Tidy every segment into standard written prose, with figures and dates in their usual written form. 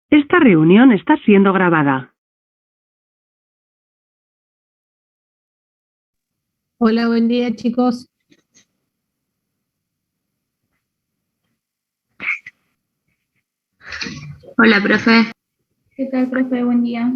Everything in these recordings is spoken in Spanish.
Esta reunión está siendo grabada. Hola, buen día, chicos. Hola, profe. ¿Qué tal, profe? Buen día.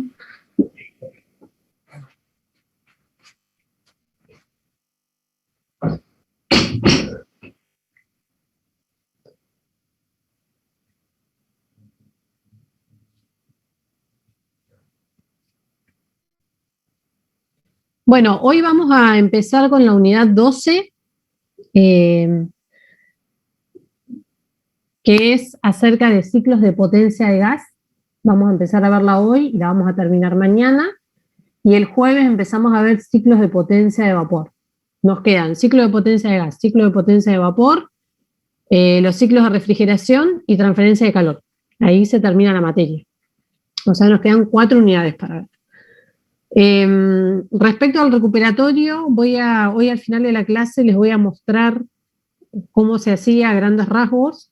Bueno, hoy vamos a empezar con la unidad 12, que es acerca de ciclos de potencia de gas. Vamos a empezar a verla hoy y la vamos a terminar mañana. Y el jueves empezamos a ver ciclos de potencia de vapor. Nos quedan ciclo de potencia de gas, ciclo de potencia de vapor, los ciclos de refrigeración y transferencia de calor. Ahí se termina la materia. O sea, nos quedan 4 unidades para ver. Respecto al recuperatorio, hoy al final de la clase les voy a mostrar cómo se hacía a grandes rasgos,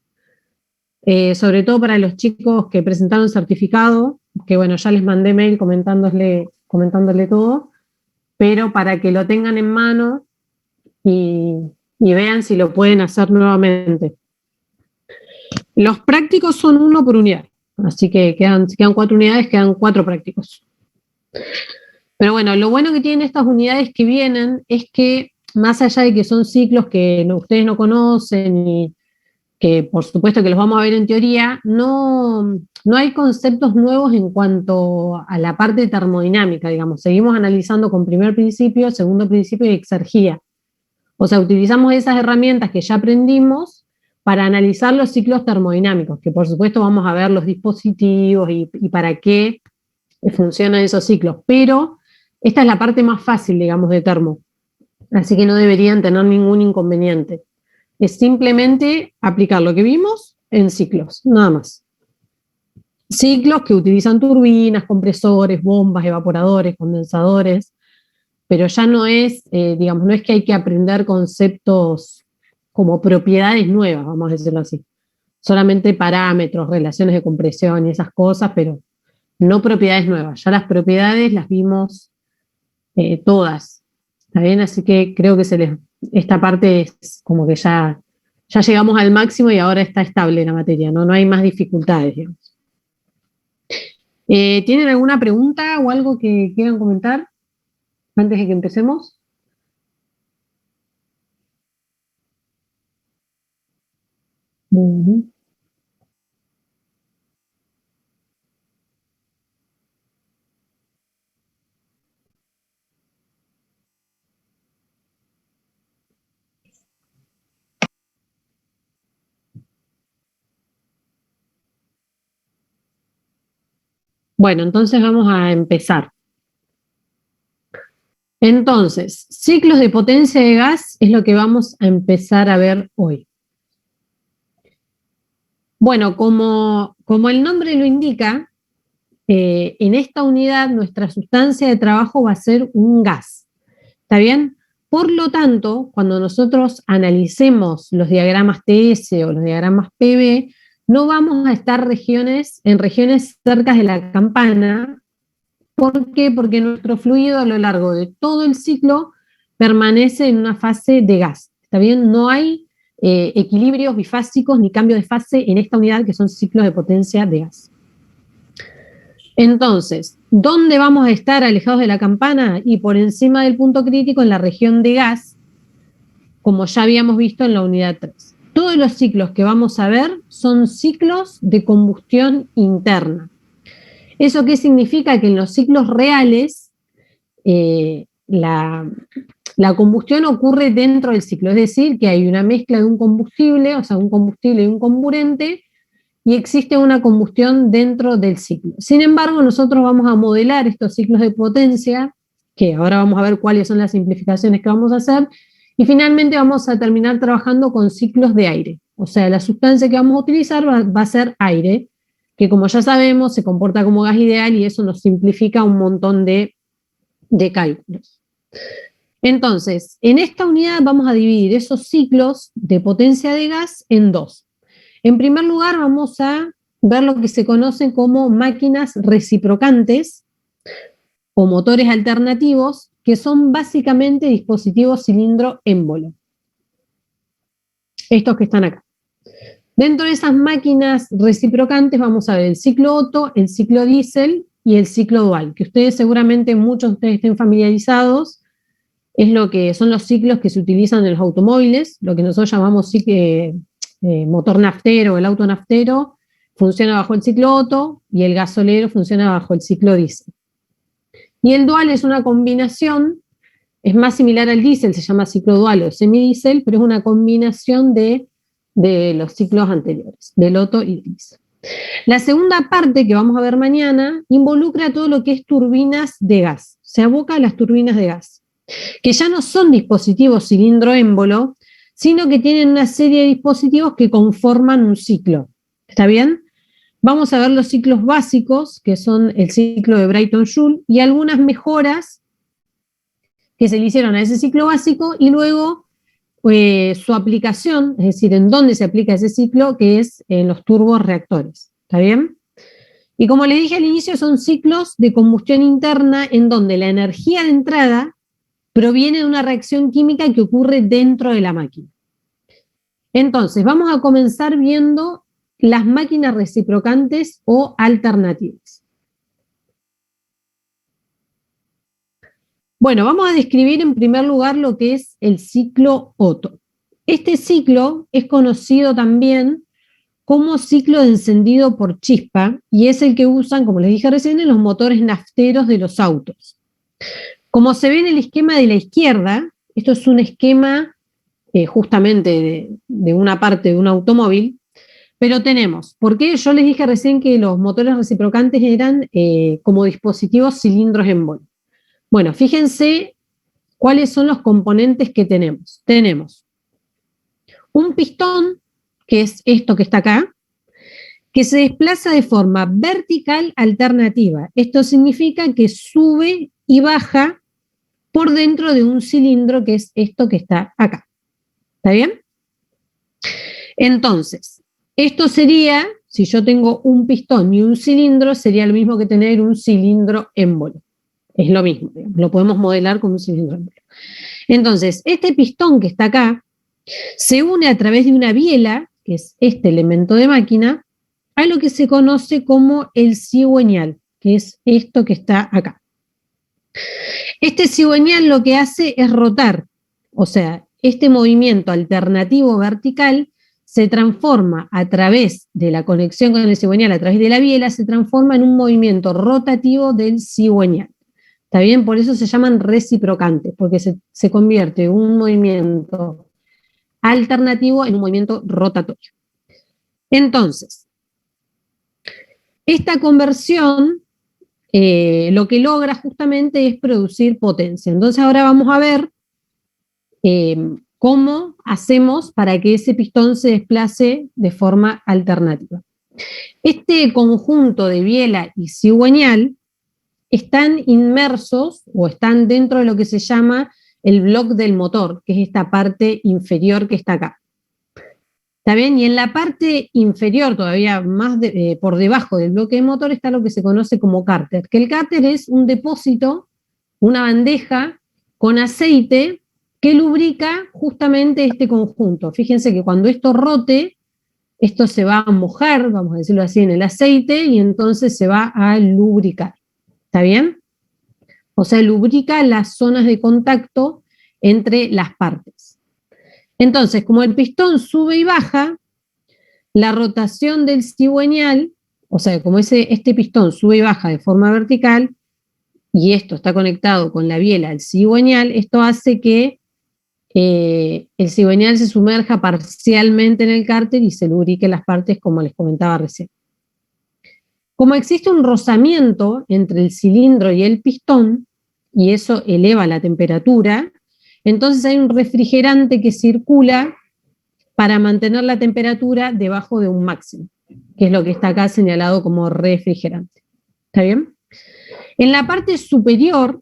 sobre todo para los chicos que presentaron certificado, que bueno, ya les mandé mail comentándole todo, pero para que lo tengan en mano y vean si lo pueden hacer nuevamente. Los prácticos son 1 por unidad, así que si quedan 4 unidades, quedan 4 prácticos. Pero bueno, lo bueno que tienen estas unidades que vienen es que, más allá de que son ciclos que ustedes no conocen y que por supuesto que los vamos a ver en teoría, no hay conceptos nuevos en cuanto a la parte termodinámica, digamos. Seguimos analizando con primer principio, segundo principio y exergía. O sea, utilizamos esas herramientas que ya aprendimos para analizar los ciclos termodinámicos, que por supuesto vamos a ver los dispositivos y para qué funcionan esos ciclos, pero esta es la parte más fácil, digamos, de termo, así que no deberían tener ningún inconveniente. Es simplemente aplicar lo que vimos en ciclos, nada más. Ciclos que utilizan turbinas, compresores, bombas, evaporadores, condensadores, pero ya no es, digamos, no es que hay que aprender conceptos como propiedades nuevas, vamos a decirlo así. Solamente parámetros, relaciones de compresión y esas cosas, pero no propiedades nuevas. Ya las propiedades las vimos todas, ¿está bien? Así que creo que esta parte es como que ya llegamos al máximo y ahora está estable la materia, ¿no? No hay más dificultades, digamos. ¿Tienen alguna pregunta o algo que quieran comentar antes de que empecemos? Bueno, entonces vamos a empezar. Entonces, ciclos de potencia de gas es lo que vamos a empezar a ver hoy. Bueno, como el nombre lo indica, en esta unidad nuestra sustancia de trabajo va a ser un gas, ¿está bien? Por lo tanto, cuando nosotros analicemos los diagramas TS o los diagramas PV, no vamos a estar en regiones cerca de la campana. ¿Por qué? Porque nuestro fluido a lo largo de todo el ciclo permanece en una fase de gas, ¿está bien? No hay equilibrios bifásicos ni cambios de fase en esta unidad que son ciclos de potencia de gas. Entonces, ¿dónde vamos a estar alejados de la campana? Y por encima del punto crítico en la región de gas, como ya habíamos visto en la unidad 3. Todos los ciclos que vamos a ver son ciclos de combustión interna. ¿Eso qué significa? Que en los ciclos reales la combustión ocurre dentro del ciclo, es decir, que hay una mezcla de un combustible, o sea, un combustible y un comburente, y existe una combustión dentro del ciclo. Sin embargo, nosotros vamos a modelar estos ciclos de potencia, que ahora vamos a ver cuáles son las simplificaciones que vamos a hacer, y finalmente vamos a terminar trabajando con ciclos de aire. O sea, la sustancia que vamos a utilizar va a ser aire, que como ya sabemos se comporta como gas ideal y eso nos simplifica un montón de de cálculos. Entonces, en esta unidad vamos a dividir esos ciclos de potencia de gas en dos. En primer lugar, vamos a ver lo que se conocen como máquinas reciprocantes o motores alternativos, que son básicamente dispositivos cilindro-émbolo. Estos que están acá. Dentro de esas máquinas reciprocantes vamos a ver el ciclo Otto, el ciclo diésel y el ciclo dual, que ustedes seguramente muchos de ustedes estén familiarizados, es lo que son los ciclos que se utilizan en los automóviles, lo que nosotros llamamos motor naftero, el auto naftero, funciona bajo el ciclo Otto y el gasolero funciona bajo el ciclo diésel. Y el dual es una combinación, es más similar al diésel, se llama ciclo dual o semidiesel, pero es una combinación de los ciclos anteriores, del Otto y del diésel. La segunda parte que vamos a ver mañana involucra todo lo que es turbinas de gas, se aboca a las turbinas de gas, que ya no son dispositivos cilindro-émbolo, sino que tienen una serie de dispositivos que conforman un ciclo. ¿Está bien? Vamos a ver los ciclos básicos, que son el ciclo de Brayton-Joule, y algunas mejoras que se le hicieron a ese ciclo básico, y luego su aplicación, es decir, en dónde se aplica ese ciclo, que es en los turborreactores. ¿Está bien? Y como les dije al inicio, son ciclos de combustión interna en donde la energía de entrada proviene de una reacción química que ocurre dentro de la máquina. Entonces, vamos a comenzar viendo las máquinas reciprocantes o alternativas. Bueno, vamos a describir en primer lugar lo que es el ciclo Otto. Este ciclo es conocido también como ciclo de encendido por chispa y es el que usan, como les dije recién, en los motores nafteros de los autos. Como se ve en el esquema de la izquierda, esto es un esquema justamente de una parte de un automóvil, pero tenemos, porque yo les dije recién que los motores reciprocantes eran como dispositivos cilindros émbolo. Bueno, fíjense cuáles son los componentes que tenemos. Tenemos un pistón, que es esto que está acá, que se desplaza de forma vertical alternativa. Esto significa que sube y baja por dentro de un cilindro, que es esto que está acá. ¿Está bien? Entonces, esto sería, si yo tengo un pistón y un cilindro, sería lo mismo que tener un cilindro émbolo. Es lo mismo, lo podemos modelar como un cilindro émbolo. Entonces, este pistón que está acá se une a través de una biela, que es este elemento de máquina, a lo que se conoce como el cigüeñal, que es esto que está acá. Este cigüeñal lo que hace es rotar, o sea, este movimiento alternativo vertical se transforma a través de la conexión con el cigüeñal, a través de la biela, se transforma en un movimiento rotativo del cigüeñal. ¿Está bien? Por eso se llaman reciprocantes, porque se convierte un movimiento alternativo en un movimiento rotatorio. Entonces, esta conversión lo que logra justamente es producir potencia. Entonces ahora vamos a ver cómo hacemos para que ese pistón se desplace de forma alternativa. Este conjunto de biela y cigüeñal están inmersos o están dentro de lo que se llama el bloque del motor, que es esta parte inferior que está acá. ¿Está bien? Y en la parte inferior, todavía más por debajo del bloque de motor, está lo que se conoce como cárter, que el cárter es un depósito, una bandeja con aceite que lubrica justamente este conjunto. Fíjense que cuando esto rote, esto se va a mojar, vamos a decirlo así, en el aceite y entonces se va a lubricar. ¿Está bien? O sea, lubrica las zonas de contacto entre las partes. Entonces, como el pistón sube y baja, la rotación del cigüeñal, o sea, como este pistón sube y baja de forma vertical, y esto está conectado con la biela del cigüeñal, esto hace que el cigüeñal se sumerja parcialmente en el cárter y se lubrique las partes, como les comentaba recién. Como existe un rozamiento entre el cilindro y el pistón, y eso eleva la temperatura, entonces hay un refrigerante que circula para mantener la temperatura debajo de un máximo, que es lo que está acá señalado como refrigerante. ¿Está bien? En la parte superior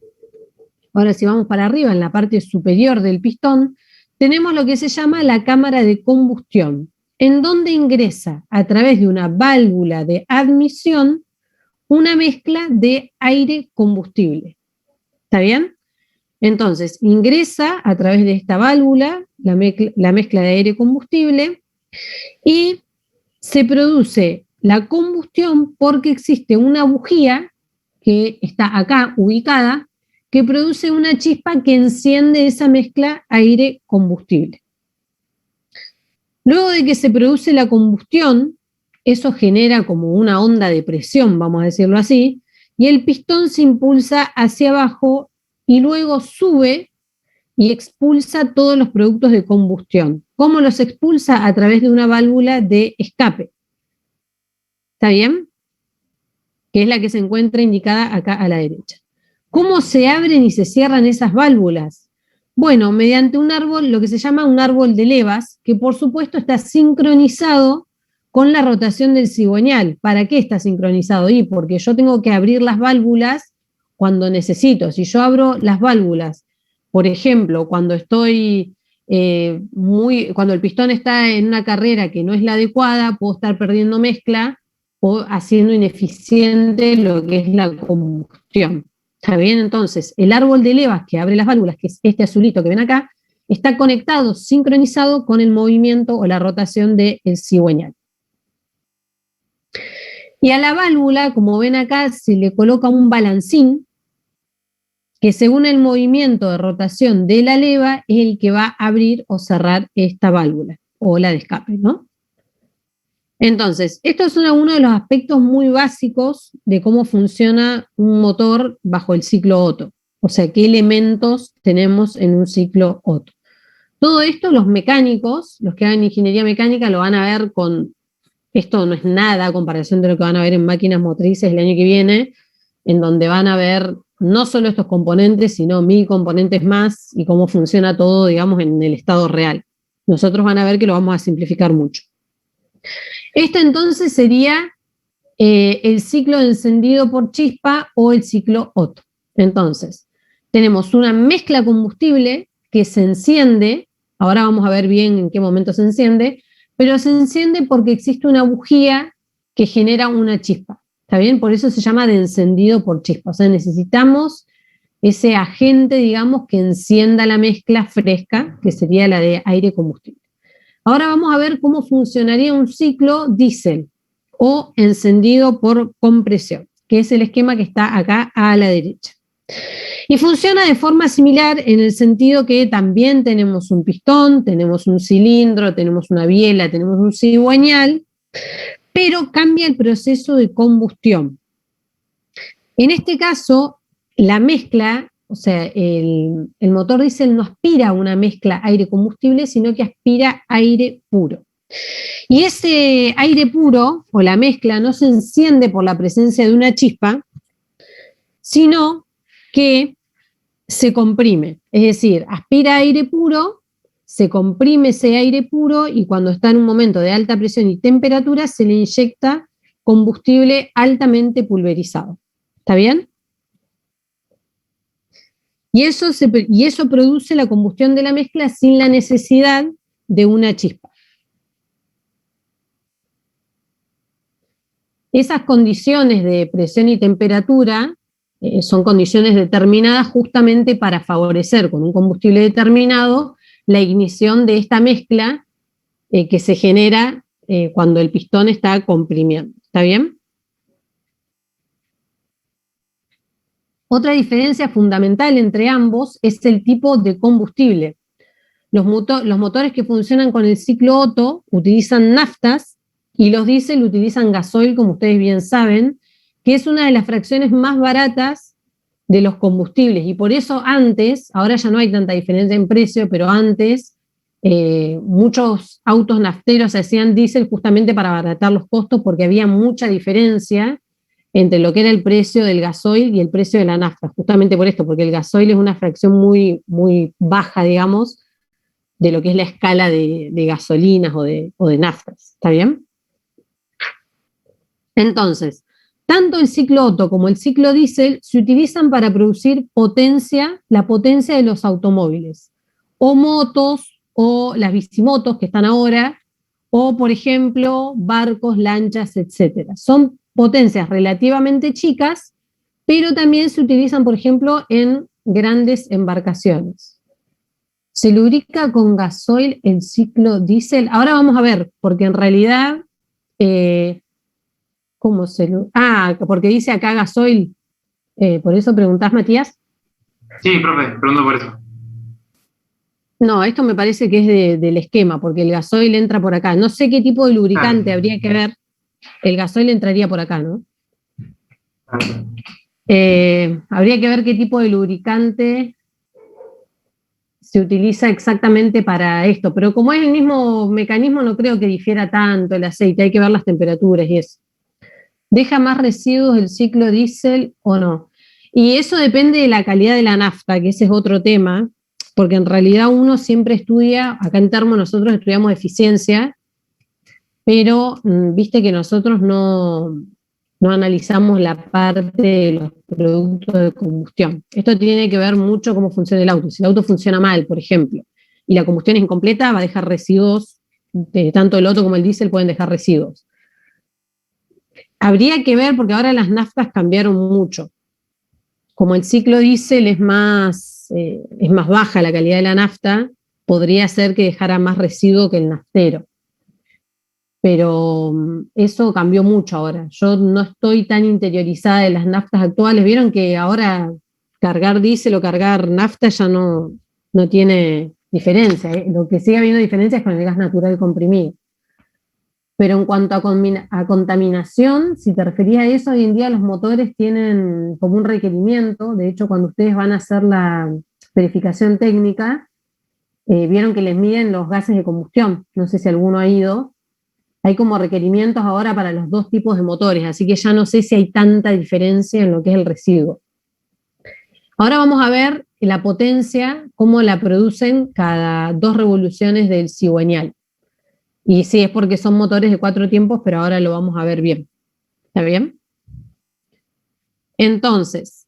Ahora, si vamos para arriba, en la parte superior del pistón, tenemos lo que se llama la cámara de combustión, en donde ingresa a través de una válvula de admisión una mezcla de aire combustible. ¿Está bien? Entonces, ingresa a través de esta válvula la mezcla de aire combustible y se produce la combustión porque existe una bujía que está acá ubicada que produce una chispa que enciende esa mezcla aire-combustible. Luego de que se produce la combustión, eso genera como una onda de presión, vamos a decirlo así, y el pistón se impulsa hacia abajo y luego sube y expulsa todos los productos de combustión. ¿Cómo los expulsa? A través de una válvula de escape. ¿Está bien? Que es la que se encuentra indicada acá a la derecha. ¿Cómo se abren y se cierran esas válvulas? Bueno, mediante un árbol, lo que se llama un árbol de levas, que por supuesto está sincronizado con la rotación del cigüeñal. ¿Para qué está sincronizado? Y porque yo tengo que abrir las válvulas cuando necesito. Si yo abro las válvulas, por ejemplo, cuando estoy cuando el pistón está en una carrera que no es la adecuada, puedo estar perdiendo mezcla o haciendo ineficiente lo que es la combustión. ¿Está bien? Entonces, el árbol de levas que abre las válvulas, que es este azulito que ven acá, está conectado, sincronizado con el movimiento o la rotación del cigüeñal. Y a la válvula, como ven acá, se le coloca un balancín que según el movimiento de rotación de la leva es el que va a abrir o cerrar esta válvula o la de escape, ¿no? Entonces, estos son algunos de los aspectos muy básicos de cómo funciona un motor bajo el ciclo Otto. O sea, qué elementos tenemos en un ciclo Otto. Todo esto los mecánicos, los que hagan ingeniería mecánica, lo van a ver con... Esto no es nada a comparación de lo que van a ver en máquinas motrices el año que viene, en donde van a ver no solo estos componentes, sino 1000 componentes más y cómo funciona todo, digamos, en el estado real. Nosotros van a ver que lo vamos a simplificar mucho. Este entonces sería el ciclo de encendido por chispa o el ciclo Otto. Entonces, tenemos una mezcla combustible que se enciende, ahora vamos a ver bien en qué momento se enciende, pero se enciende porque existe una bujía que genera una chispa. ¿Está bien? Por eso se llama de encendido por chispa. O sea, necesitamos ese agente, digamos, que encienda la mezcla fresca, que sería la de aire combustible. Ahora vamos a ver cómo funcionaría un ciclo diésel o encendido por compresión, que es el esquema que está acá a la derecha. Y funciona de forma similar en el sentido que también tenemos un pistón, tenemos un cilindro, tenemos una biela, tenemos un cigüeñal, pero cambia el proceso de combustión. En este caso, la mezcla, o sea, el motor diésel no aspira una mezcla aire-combustible, sino que aspira aire puro. Y ese aire puro, o la mezcla, no se enciende por la presencia de una chispa, sino que se comprime. Es decir, aspira aire puro, se comprime ese aire puro y cuando está en un momento de alta presión y temperatura se le inyecta combustible altamente pulverizado. ¿Está bien? Y eso produce la combustión de la mezcla sin la necesidad de una chispa. Esas condiciones de presión y temperatura son condiciones determinadas justamente para favorecer con un combustible determinado la ignición de esta mezcla que se genera cuando el pistón está comprimiendo. ¿Está bien? Otra diferencia fundamental entre ambos es el tipo de combustible. Los motores que funcionan con el ciclo Otto utilizan naftas y los diésel utilizan gasoil, como ustedes bien saben, que es una de las fracciones más baratas de los combustibles. Y por eso antes, ahora ya no hay tanta diferencia en precio, pero antes muchos autos nafteros hacían diésel justamente para abaratar los costos porque había mucha diferencia entre lo que era el precio del gasoil y el precio de la nafta, justamente por esto, porque el gasoil es una fracción muy, muy baja, digamos, de lo que es la escala de gasolinas o de naftas. ¿Está bien? Entonces, Tanto el ciclo Otto como el ciclo diésel se utilizan para producir la potencia de los automóviles, o motos, o las bicimotos que están ahora, o por ejemplo, barcos, lanchas, etc. Son potencias relativamente chicas, pero también se utilizan, por ejemplo, en grandes embarcaciones. ¿Se lubrica con gasoil el ciclo diésel? Ahora vamos a ver, porque en realidad, ¿cómo se lubrica? Ah, porque dice acá gasoil, por eso preguntás, Matías. Sí, profe, pregunto por eso. No, esto me parece que es del esquema, porque el gasoil entra por acá. No sé qué tipo de lubricante habría que ver. El gasoil entraría por acá, ¿no? Habría que ver qué tipo de lubricante se utiliza exactamente para esto, pero como es el mismo mecanismo, no creo que difiera tanto el aceite, hay que ver las temperaturas y eso. ¿Deja más residuos el ciclo diésel o no? Y eso depende de la calidad de la nafta, que ese es otro tema, porque en realidad uno siempre estudia, acá en Termo nosotros estudiamos eficiencia, pero viste que nosotros no analizamos la parte de los productos de combustión. Esto tiene que ver mucho cómo funciona el auto. Si el auto funciona mal, por ejemplo, y la combustión es incompleta, va a dejar residuos, tanto el Otto como el diésel pueden dejar residuos. Habría que ver, porque ahora las naftas cambiaron mucho. Como el ciclo diésel es más baja la calidad de la nafta, podría ser que dejara más residuo que el naftero. Pero eso cambió mucho ahora. Yo no estoy tan interiorizada de las naftas actuales. Vieron que ahora cargar diésel o cargar nafta ya no tiene diferencia. Lo que sigue habiendo diferencia es con el gas natural comprimido. Pero en cuanto a contaminación, si te referías a eso, hoy en día los motores tienen como un requerimiento. De hecho, cuando ustedes van a hacer la verificación técnica, vieron que les miden los gases de combustión. No sé si alguno ha ido. Hay como requerimientos ahora para los dos tipos de motores, así que ya no sé si hay tanta diferencia en lo que es el residuo. Ahora vamos a ver la potencia, cómo la producen cada 2 revoluciones del cigüeñal. Y sí, es porque son motores de 4 tiempos, pero ahora lo vamos a ver bien. ¿Está bien? Entonces,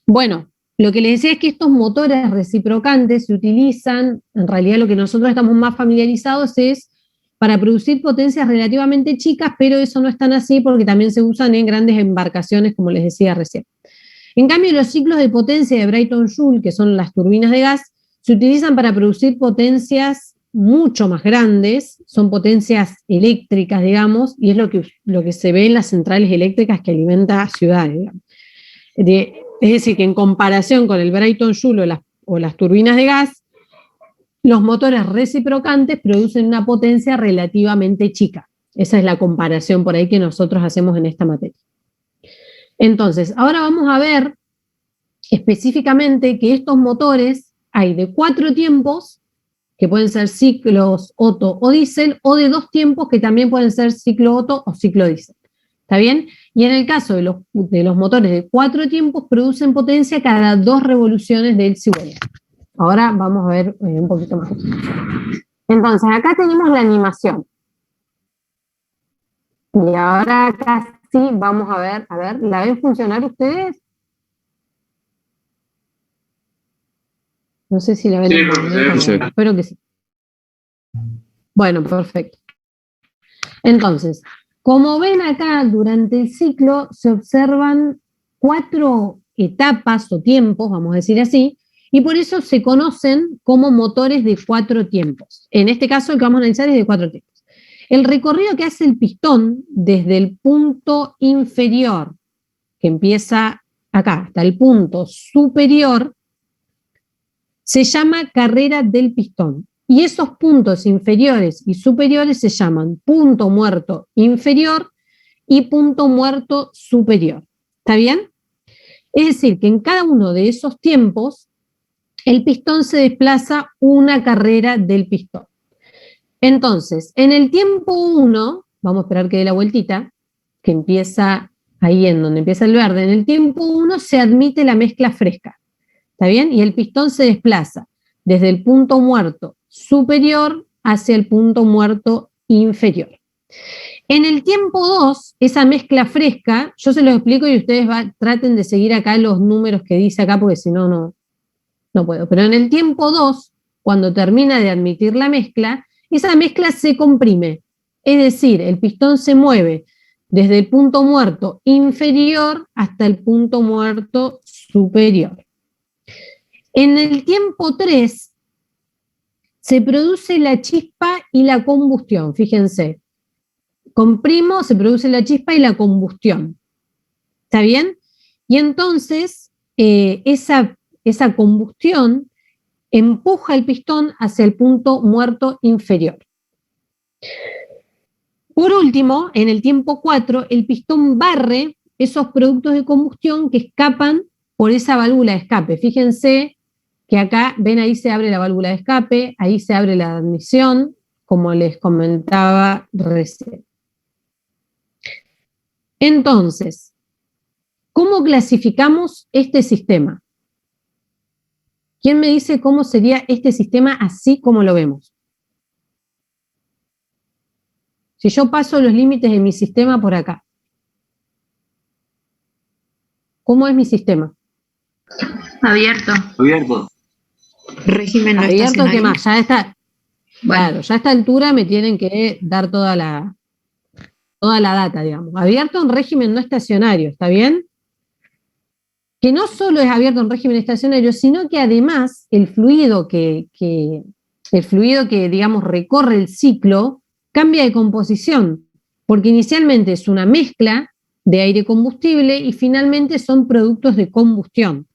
bueno, lo que les decía es que estos motores reciprocantes se utilizan, en realidad lo que nosotros estamos más familiarizados es para producir potencias relativamente chicas, pero eso no es tan así porque también se usan en grandes embarcaciones, como les decía recién. En cambio, los ciclos de potencia de Brayton-Joule, que son las turbinas de gas, se utilizan para producir potencias mucho más grandes, son potencias eléctricas, digamos, y es lo que se ve en las centrales eléctricas que alimentan ciudades, digamos. Es decir, que en comparación con el Brayton-Joule o las turbinas de gas, los motores reciprocantes producen una potencia relativamente chica. Esa es la comparación por ahí que nosotros hacemos en esta materia. Entonces, ahora vamos a ver específicamente que estos motores hay de 4 tiempos, que pueden ser ciclos Otto o diésel, o de 2 tiempos, que también pueden ser ciclo Otto o ciclo diésel. ¿Está bien? Y en el caso de los motores de 4 tiempos, producen potencia cada 2 revoluciones del cigüeñal. Ahora vamos a ver un poquito más. Entonces, acá tenemos la animación. Y ahora acá sí vamos a ver, ¿la ven funcionar ustedes? No sé si la ven. Sí, espero que sí. Bueno, perfecto. Entonces, como ven acá, durante el ciclo se observan 4 etapas o tiempos, vamos a decir así, y por eso se conocen como motores de 4 tiempos. En este caso, el que vamos a analizar es de 4 tiempos. El recorrido que hace el pistón desde el punto inferior, que empieza acá, hasta el punto superior, se llama carrera del pistón. Y esos puntos inferiores y superiores se llaman punto muerto inferior y punto muerto superior. ¿Está bien? Es decir, que en cada uno de esos tiempos, el pistón se desplaza una carrera del pistón. Entonces, en el tiempo 1, vamos a esperar que dé la vueltita, que empieza ahí en donde empieza el verde, en el tiempo 1 se admite la mezcla fresca. ¿Está bien? Y el pistón se desplaza desde el punto muerto superior hacia el punto muerto inferior. En el tiempo 2, esa mezcla fresca, yo se los explico y ustedes traten de seguir acá los números que dice acá, porque si no, no puedo. Pero en el tiempo 2, cuando termina de admitir la mezcla, esa mezcla se comprime. Es decir, el pistón se mueve desde el punto muerto inferior hasta el punto muerto superior. En el tiempo 3, se produce la chispa y la combustión, fíjense. Comprimo, se produce la chispa y la combustión. ¿Está bien? Y entonces, esa combustión empuja el pistón hacia el punto muerto inferior. Por último, en el tiempo 4, el pistón barre esos productos de combustión que escapan por esa válvula de escape. Fíjense que acá, ven, ahí se abre la válvula de escape, ahí se abre la admisión, como les comentaba recién. Entonces, ¿cómo clasificamos este sistema? ¿Quién me dice cómo sería este sistema así como lo vemos? Si yo paso los límites de mi sistema por acá, ¿cómo es mi sistema? Abierto. Abierto. Régimen no Abierto, estacionario. ¿qué más? Ya está. Bueno. Claro, ya a esta altura me tienen que dar toda la data, digamos. Abierto en régimen no estacionario, ¿está bien? Que no solo es abierto en régimen estacionario, sino que además el fluido que digamos recorre el ciclo cambia de composición, porque inicialmente es una mezcla de aire combustible y finalmente son productos de combustión.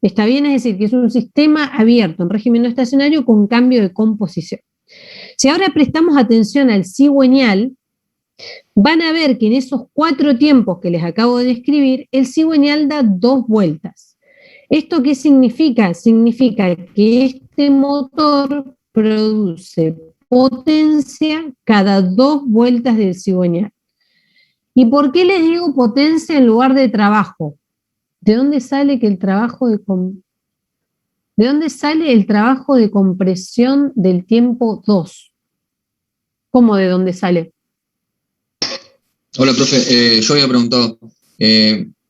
¿Está bien? Es decir, que es un sistema abierto en régimen no estacionario con cambio de composición. Si ahora prestamos atención al cigüeñal, van a ver que en esos 4 tiempos que les acabo de describir, el cigüeñal da 2 vueltas. ¿Esto qué significa? Significa que este motor produce potencia cada 2 vueltas del cigüeñal. ¿Y por qué les digo potencia en lugar de trabajo? ¿De dónde sale el trabajo de compresión del tiempo 2? ¿Cómo de dónde sale? Hola, profe. Yo había preguntado.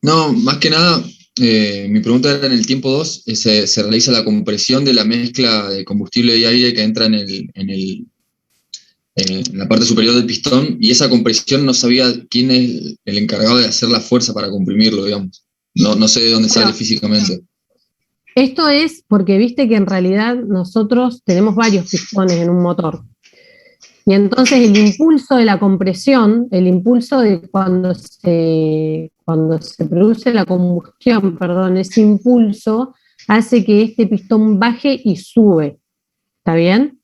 No, más que nada, mi pregunta era en el tiempo 2, se realiza la compresión de la mezcla de combustible y aire que entra en la parte superior del pistón, y esa compresión no sabía quién es el encargado de hacer la fuerza para comprimirlo, digamos. No sé de dónde sale físicamente. Esto es porque viste que en realidad nosotros tenemos varios pistones en un motor. Y entonces el impulso de la compresión, el impulso de cuando se produce la combustión, perdón, ese impulso hace que este pistón baje y sube. ¿Está bien?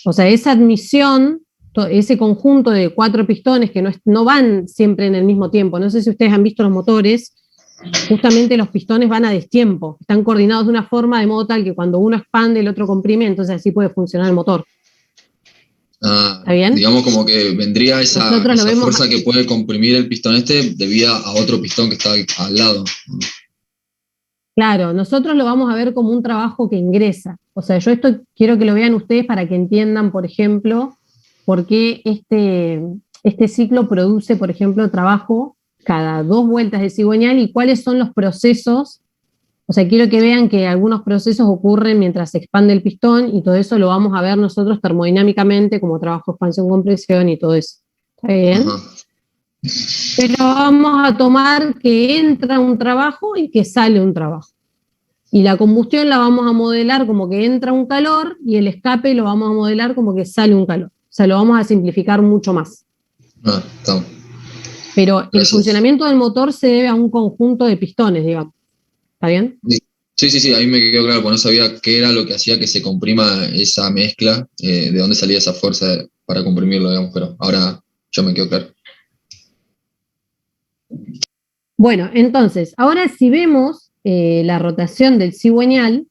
O sea, esa admisión, ese conjunto de 4 pistones que no van siempre en el mismo tiempo. No sé si ustedes han visto los motores, justamente los pistones van a destiempo. Están coordinados de una forma de modo tal que cuando uno expande, el otro comprime, entonces así puede funcionar el motor. ¿Está bien? Digamos como que vendría esa fuerza que puede comprimir el pistón debida a otro pistón que está al lado. Claro, nosotros lo vamos a ver como un trabajo que ingresa. O sea, yo esto quiero que lo vean ustedes para que entiendan, por ejemplo, por qué este ciclo produce, por ejemplo, trabajo cada 2 vueltas de cigüeñal y cuáles son los procesos. O sea, quiero que vean que algunos procesos ocurren mientras se expande el pistón y todo eso lo vamos a ver nosotros termodinámicamente como trabajo, expansión, compresión y todo eso. ¿Está bien? Ajá. Pero vamos a tomar que entra un trabajo y que sale un trabajo. Y la combustión la vamos a modelar como que entra un calor y el escape lo vamos a modelar como que sale un calor. O sea, lo vamos a simplificar mucho más. Está. Pero el Gracias. funcionamiento del motor se debe a un conjunto de pistones, digamos. ¿Está bien? Sí, ahí me quedó claro, porque no sabía qué era lo que hacía que se comprima esa mezcla, de dónde salía esa fuerza para comprimirlo, digamos, pero ahora ya me quedó claro. Bueno, entonces, ahora si vemos la rotación del cigüeñal,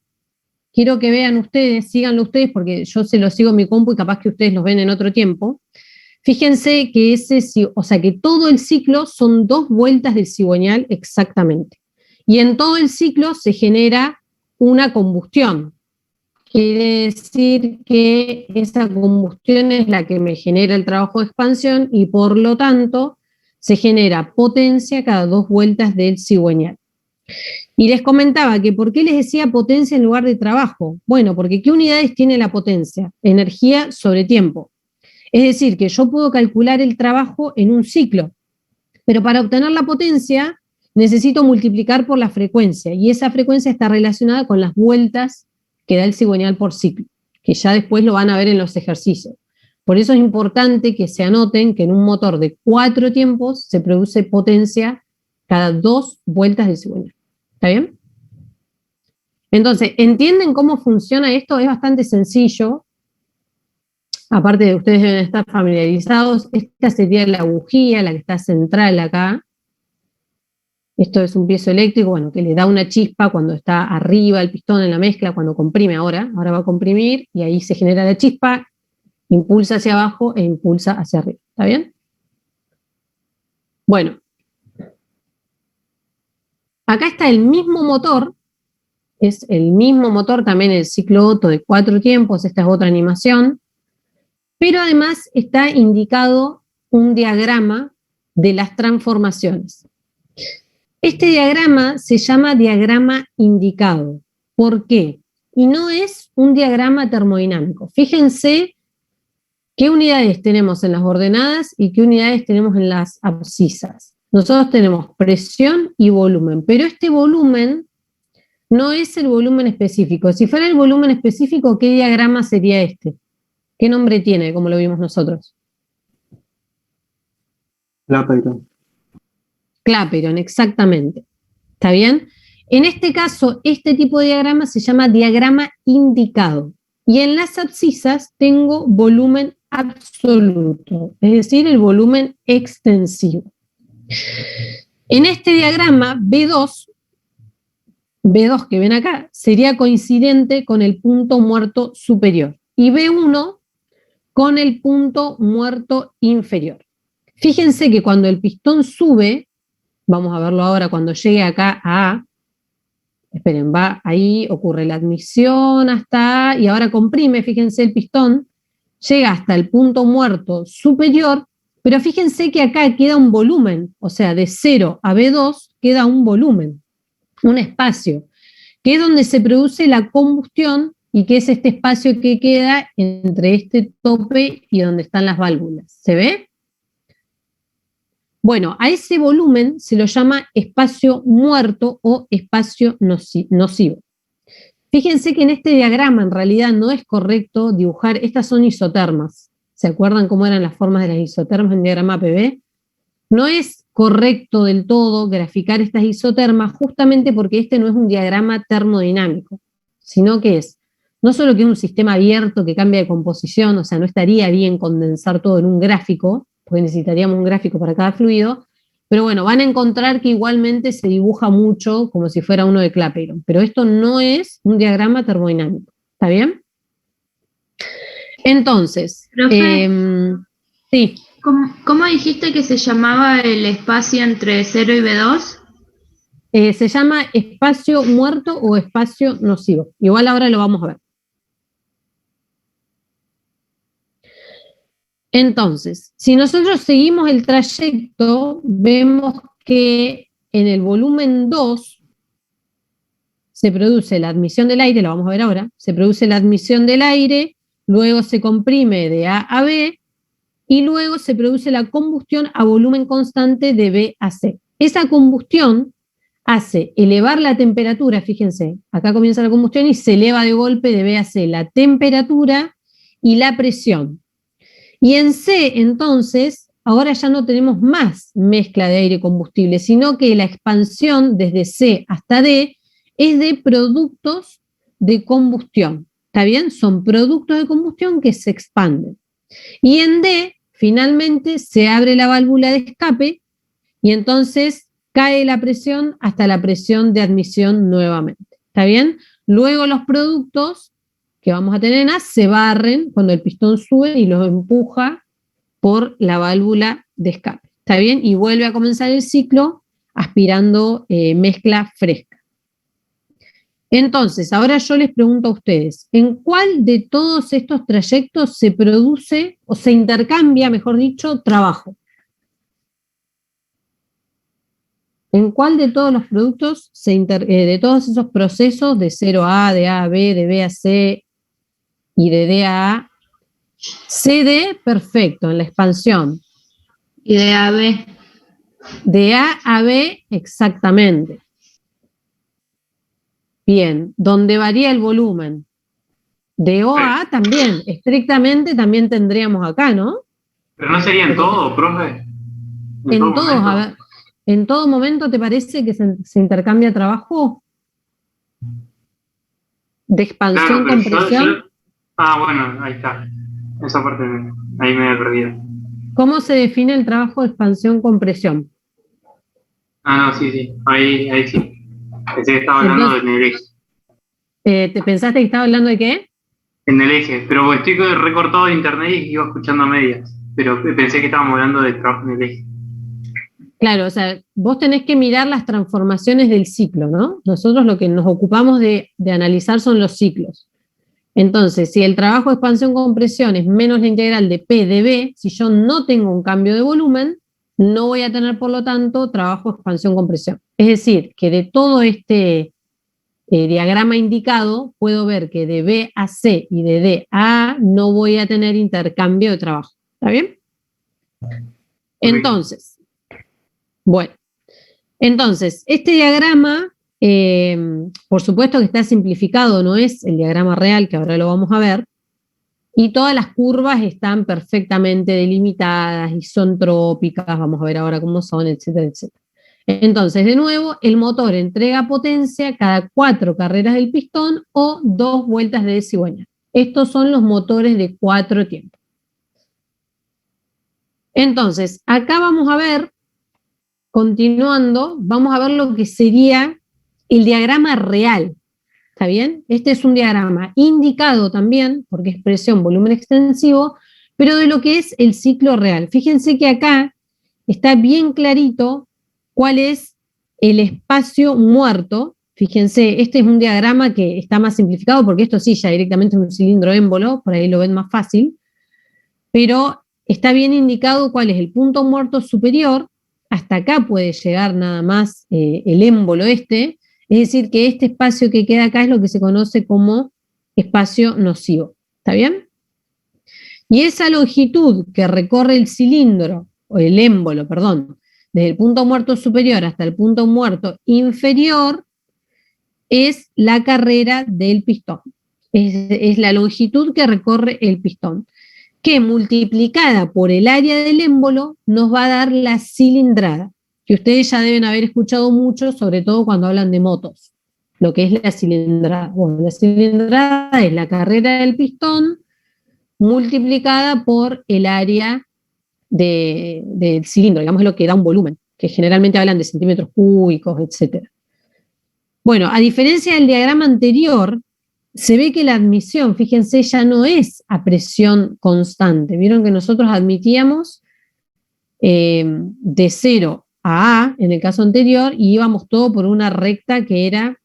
quiero que vean ustedes, síganlo ustedes, porque yo se lo sigo en mi compu y capaz que ustedes los ven en otro tiempo. Fíjense que que todo el ciclo son 2 vueltas del cigüeñal exactamente. Y en todo el ciclo se genera una combustión. quiere decir que esa combustión es la que me genera el trabajo de expansión y por lo tanto se genera potencia cada 2 vueltas del cigüeñal. Y les comentaba que ¿por qué les decía potencia en lugar de trabajo? Bueno, porque ¿qué unidades tiene la potencia? Energía sobre tiempo. Es decir, que yo puedo calcular el trabajo en un ciclo, pero para obtener la potencia necesito multiplicar por la frecuencia, y esa frecuencia está relacionada con las vueltas que da el cigüeñal por ciclo, que ya después lo van a ver en los ejercicios. Por eso es importante que se anoten que en un motor de 4 tiempos se produce potencia cada 2 vueltas del cigüeñal. ¿Está bien? Entonces, ¿entienden cómo funciona esto? Es bastante sencillo. Aparte de ustedes deben estar familiarizados, esta sería la bujía, la que está central acá. Esto es un piezo eléctrico, bueno, que le da una chispa cuando está arriba el pistón en la mezcla, cuando comprime ahora va a comprimir y ahí se genera la chispa, impulsa hacia abajo e impulsa hacia arriba. ¿Está bien? Bueno. Acá está el mismo motor, es el mismo motor, también el ciclo Otto de 4 tiempos, esta es otra animación, pero además está indicado un diagrama de las transformaciones. Este diagrama se llama diagrama indicado. ¿Por qué? Y no es un diagrama termodinámico. Fíjense qué unidades tenemos en las ordenadas y qué unidades tenemos en las abscisas. Nosotros tenemos presión y volumen, pero este volumen no es el volumen específico. Si fuera el volumen específico, ¿qué diagrama sería este? ¿Qué nombre tiene, como lo vimos nosotros? Clapeyron. Clapeyron, exactamente. ¿Está bien? En este caso, este tipo de diagrama se llama diagrama indicado. Y en las abscisas tengo volumen absoluto, es decir, el volumen extensivo. En este diagrama, B2 que ven acá, sería coincidente con el punto muerto superior. Y B1 con el punto muerto inferior. Fíjense que cuando el pistón sube, vamos a verlo ahora cuando llegue acá a A, esperen, va ahí, ocurre la admisión hasta A, y ahora comprime, fíjense el pistón, llega hasta el punto muerto superior, pero fíjense que acá queda un volumen, o sea, de 0 a B2 queda un volumen, un espacio, que es donde se produce la combustión y que es este espacio que queda entre este tope y donde están las válvulas. ¿Se ve? Bueno, a ese volumen se lo llama espacio muerto o espacio nocivo. Fíjense que en este diagrama en realidad no es correcto dibujar, estas son isotermas. ¿Se acuerdan cómo eran las formas de las isotermas en diagrama PV? No es correcto del todo graficar estas isotermas justamente porque este no es un diagrama termodinámico, sino que es, no solo que es un sistema abierto que cambia de composición, o sea, no estaría bien condensar todo en un gráfico, porque necesitaríamos un gráfico para cada fluido, pero bueno, van a encontrar que igualmente se dibuja mucho como si fuera uno de Clapeyron, pero esto no es un diagrama termodinámico, ¿está bien? Entonces, sí. ¿Cómo dijiste que se llamaba el espacio entre 0 y B2? Se llama espacio muerto o espacio nocivo. Igual ahora lo vamos a ver. Entonces, si nosotros seguimos el trayecto, vemos que en el volumen 2 se produce la admisión del aire, lo vamos a ver ahora, se produce la admisión del aire, luego se comprime de A a B, y luego se produce la combustión a volumen constante de B a C. Esa combustión hace elevar la temperatura, fíjense, acá comienza la combustión y se eleva de golpe de B a C la temperatura y la presión. Y en C, entonces, ahora ya no tenemos más mezcla de aire y combustible, sino que la expansión desde C hasta D es de productos de combustión. ¿Está bien? Son productos de combustión que se expanden. Y en D, finalmente, se abre la válvula de escape y entonces cae la presión hasta la presión de admisión nuevamente. ¿Está bien? Luego los productos que vamos a tener en A se barren cuando el pistón sube y los empuja por la válvula de escape. ¿Está bien? Y vuelve a comenzar el ciclo aspirando mezcla fresca. Entonces, ahora yo les pregunto a ustedes, ¿en cuál de todos estos trayectos se produce o se intercambia, mejor dicho, trabajo? ¿En cuál de todos los productos, de todos esos procesos de 0 a A, de A a B, de B a C y de D a A, CD, perfecto, en la expansión? Y de AB. De A a B, exactamente. Bien, donde varía el volumen. De O a A también, estrictamente también tendríamos acá, ¿no? Pero no sería en todo, profe. En todo todos, momento. a ver, ¿en todo momento te parece que se intercambia trabajo? De expansión, Claro, pero compresión. Ah, bueno, ahí está. Esa parte ahí me he perdido. ¿Cómo se define el trabajo de expansión, compresión? Ah, no, sí. Ahí sí. Pensé que estaba hablando Entonces, en el eje. ¿te pensaste que estaba hablando de qué? En el eje. Pero estoy recortado de internet y iba escuchando a medias. Pero pensé que estábamos hablando de trabajo en el eje. Claro, o sea, vos tenés que mirar las transformaciones del ciclo, ¿no? Nosotros lo que nos ocupamos de analizar son los ciclos. Entonces, si el trabajo de expansión-compresión es menos la integral de P de B, si yo no tengo un cambio de volumen, no voy a tener, por lo tanto, trabajo de expansión-compresión. Es decir, que de todo este diagrama indicado, puedo ver que de B a C y de D a A no voy a tener intercambio de trabajo. ¿Está bien? Entonces, bueno, entonces, este diagrama, por supuesto que está simplificado, no es el diagrama real, que ahora lo vamos a ver, y todas las curvas están perfectamente delimitadas, isotrópicas, vamos a ver ahora cómo son, etcétera, etcétera. Entonces, de nuevo, el motor entrega potencia cada 4 carreras del pistón o 2 vueltas de cigüeña. Estos son los motores de 4 tiempos. Entonces, acá vamos a ver, continuando, vamos a ver lo que sería el diagrama real. ¿Está bien? Este es un diagrama indicado también, porque es presión, volumen extensivo, pero de lo que es el ciclo real. Fíjense que acá está bien clarito cuál es el espacio muerto. Fíjense, este es un diagrama que está más simplificado, porque esto sí ya directamente es un cilindro émbolo, por ahí lo ven más fácil, pero está bien indicado cuál es el punto muerto superior. Hasta acá puede llegar nada más el émbolo este, es decir, que este espacio que queda acá es lo que se conoce como espacio nocivo. ¿Está bien? Y esa longitud que recorre el cilindro, o el émbolo, perdón, desde el punto muerto superior hasta el punto muerto inferior, es la carrera del pistón. Es la longitud que recorre el pistón, que multiplicada por el área del émbolo nos va a dar la cilindrada, que ustedes ya deben haber escuchado mucho, sobre todo cuando hablan de motos, lo que es la cilindrada. Bueno, la cilindrada es la carrera del pistón multiplicada por el área del cilindro, digamos, es lo que da un volumen, que generalmente hablan de centímetros cúbicos, etc. Bueno, a diferencia del diagrama anterior, se ve que la admisión, fíjense, ya no es a presión constante. Vieron que nosotros admitíamos de 0 a A, en el caso anterior, y íbamos todo por una recta que era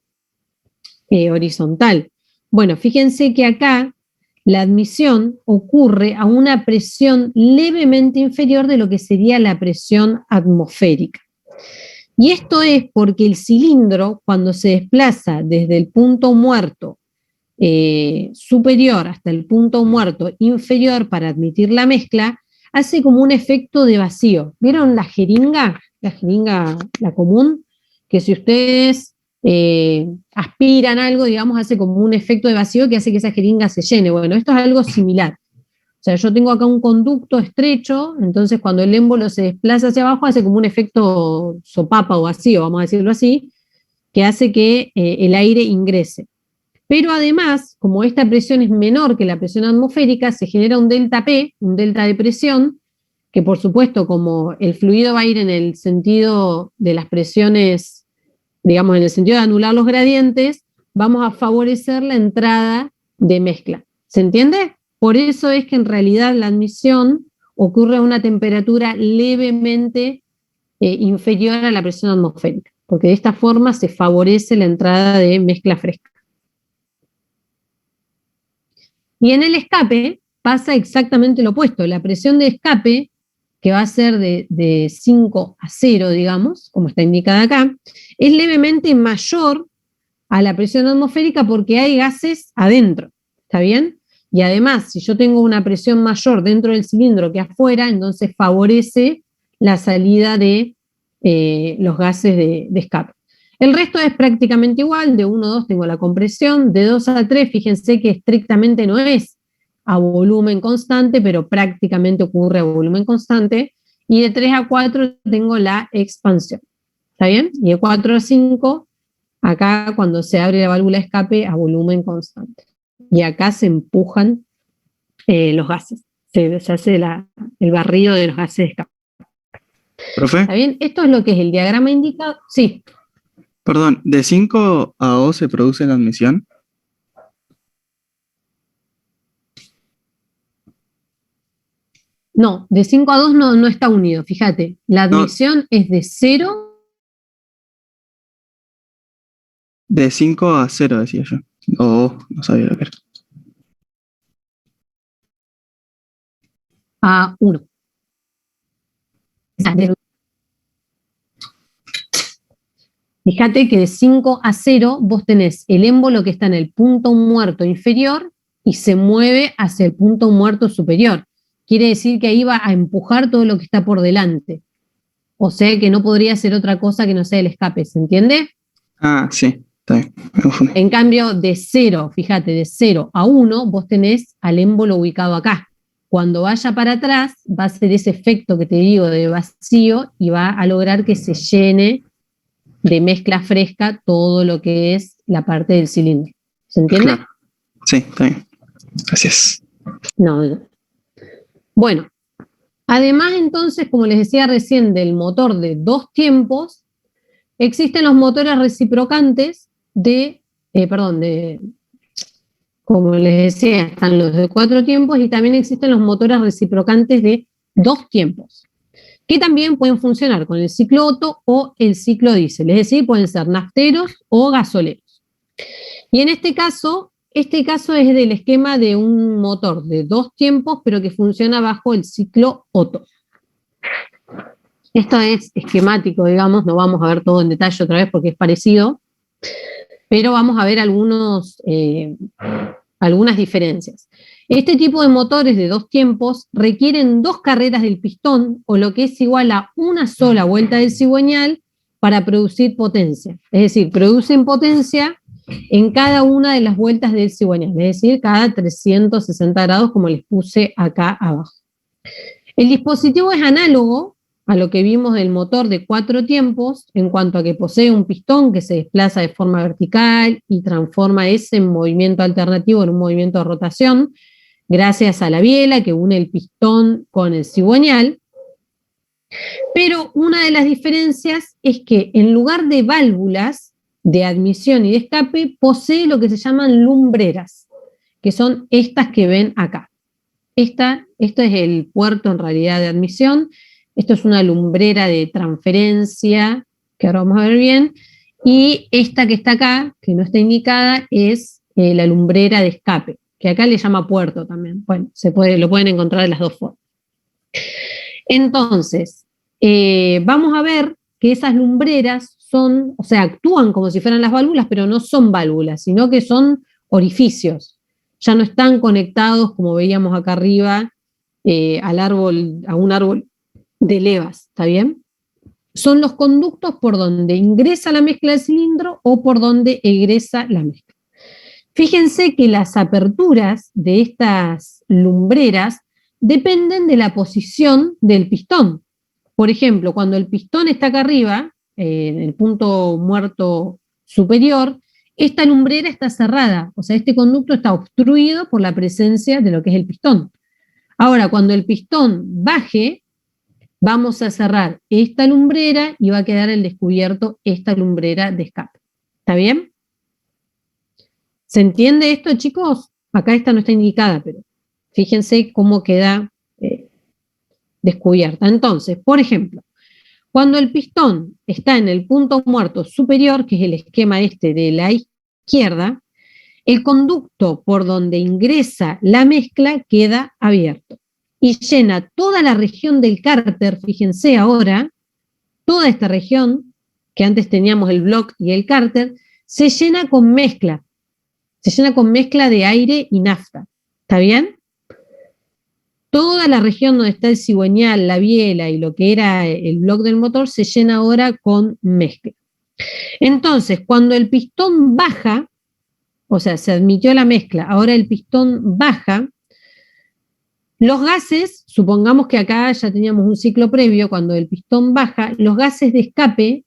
horizontal. Bueno, fíjense que acá la admisión ocurre a una presión levemente inferior de lo que sería la presión atmosférica. Y esto es porque el cilindro, cuando se desplaza desde el punto muerto superior hasta el punto muerto inferior para admitir la mezcla, hace como un efecto de vacío. ¿Vieron la jeringa? La jeringa, la común, que si ustedes aspiran algo, digamos, hace como un efecto de vacío que hace que esa jeringa se llene. Bueno, esto es algo similar. O sea, yo tengo acá un conducto estrecho, entonces cuando el émbolo se desplaza hacia abajo hace como un efecto sopapa o vacío, vamos a decirlo así, que hace que el aire ingrese. Pero además, como esta presión es menor que la presión atmosférica, se genera un delta P, un delta de presión, que por supuesto, como el fluido va a ir en el sentido de las presiones, digamos, en el sentido de anular los gradientes, vamos a favorecer la entrada de mezcla. ¿Se entiende? Por eso es que en realidad la admisión ocurre a una temperatura levemente inferior a la presión atmosférica, porque de esta forma se favorece la entrada de mezcla fresca. Y en el escape pasa exactamente lo opuesto. La presión de escape, que va a ser de 5 a 0, digamos, como está indicada acá, es levemente mayor a la presión atmosférica porque hay gases adentro, ¿está bien? Y además, si yo tengo una presión mayor dentro del cilindro que afuera, entonces favorece la salida de los gases de escape. El resto es prácticamente igual, de 1 a 2 tengo la compresión, de 2 a 3, fíjense que estrictamente no es a volumen constante, pero prácticamente ocurre a volumen constante, y de 3 a 4 tengo la expansión, ¿está bien? Y de 4 a 5, acá cuando se abre la válvula de escape a volumen constante. Y acá se empujan los gases, se hace el barrido de los gases de escape. Profe, ¿Está bien? Esto es lo que es el diagrama indicado. Sí. perdón, ¿de 5 a 2 se produce la admisión? No, de 5 a 2 no está unido, fíjate. La No. admisión es de 0. De 5 a 0 decía yo. No sabía lo que era. A 1. Fíjate que de 5 a 0 vos tenés el émbolo que está en el punto muerto inferior y se mueve hacia el punto muerto superior. Quiere decir que ahí va a empujar todo lo que está por delante. O sea que no podría ser otra cosa que no sea el escape, ¿se entiende? Ah, sí, está bien, me confundí. En cambio, de 0, fíjate, de 0 a 1, vos tenés al émbolo ubicado acá. Cuando vaya para atrás, va a ser ese efecto que te digo de vacío y va a lograr que se llene de mezcla fresca todo lo que es la parte del cilindro. ¿Se entiende? Claro. Sí, está bien. Gracias. No. Bueno, además entonces, como les decía recién, del motor de 2 tiempos, existen los motores reciprocantes como les decía, están los de 4 tiempos y también existen los motores reciprocantes de 2 tiempos, que también pueden funcionar con el ciclo Otto o el ciclo diésel, es decir, pueden ser nafteros o gasoleros. Y en este caso es del esquema de un motor de 2 tiempos, pero que funciona bajo el ciclo Otto. Esto es esquemático, digamos, no vamos a ver todo en detalle otra vez porque es parecido, pero vamos a ver algunas diferencias. Este tipo de motores de 2 tiempos requieren 2 carreras del pistón, o lo que es igual a una sola vuelta del cigüeñal para producir potencia. Es decir, producen potencia en cada una de las vueltas del cigüeñal, es decir, cada 360 grados, como les puse acá abajo. El dispositivo es análogo a lo que vimos del motor de 4 tiempos en cuanto a que posee un pistón que se desplaza de forma vertical y transforma ese movimiento alternativo en un movimiento de rotación gracias a la biela que une el pistón con el cigüeñal. Pero una de las diferencias es que en lugar de válvulas de admisión y de escape, posee lo que se llaman lumbreras, que son estas que ven acá. Esto es el puerto en realidad de admisión. Esto es una lumbrera de transferencia, que ahora vamos a ver bien, y esta que está acá, que no está indicada, es la lumbrera de escape, que acá le llama puerto también. Bueno, lo pueden encontrar de las dos formas. Entonces, vamos a ver que esas lumbreras actúan como si fueran las válvulas, pero no son válvulas, sino que son orificios. Ya no están conectados, como veíamos acá arriba, a un árbol de levas, ¿está bien? Son los conductos por donde ingresa la mezcla del cilindro o por donde egresa la mezcla. Fíjense que las aperturas de estas lumbreras dependen de la posición del pistón. Por ejemplo, cuando el pistón está acá arriba, en el punto muerto superior, esta lumbrera está cerrada, o sea, este conducto está obstruido por la presencia de lo que es el pistón. Ahora, cuando el pistón baje, vamos a cerrar esta lumbrera y va a quedar al descubierto esta lumbrera de escape. ¿Está bien? ¿Se entiende esto, chicos? Acá esta no está indicada, pero fíjense cómo queda descubierta. Entonces, por ejemplo, cuando el pistón está en el punto muerto superior, que es el esquema este de la izquierda, El conducto por donde ingresa la mezcla queda abierto y llena toda la región del cárter. Fíjense ahora, toda esta región, que antes teníamos el block y el cárter, se llena con mezcla. Se llena con mezcla de aire y nafta. ¿Está bien? Toda la región donde está el cigüeñal, la biela y lo que era el block del motor se llena ahora con mezcla. Entonces, cuando el pistón baja, o sea, se admitió la mezcla, ahora el pistón baja, los gases, supongamos que acá ya teníamos un ciclo previo, cuando el pistón baja, los gases de escape,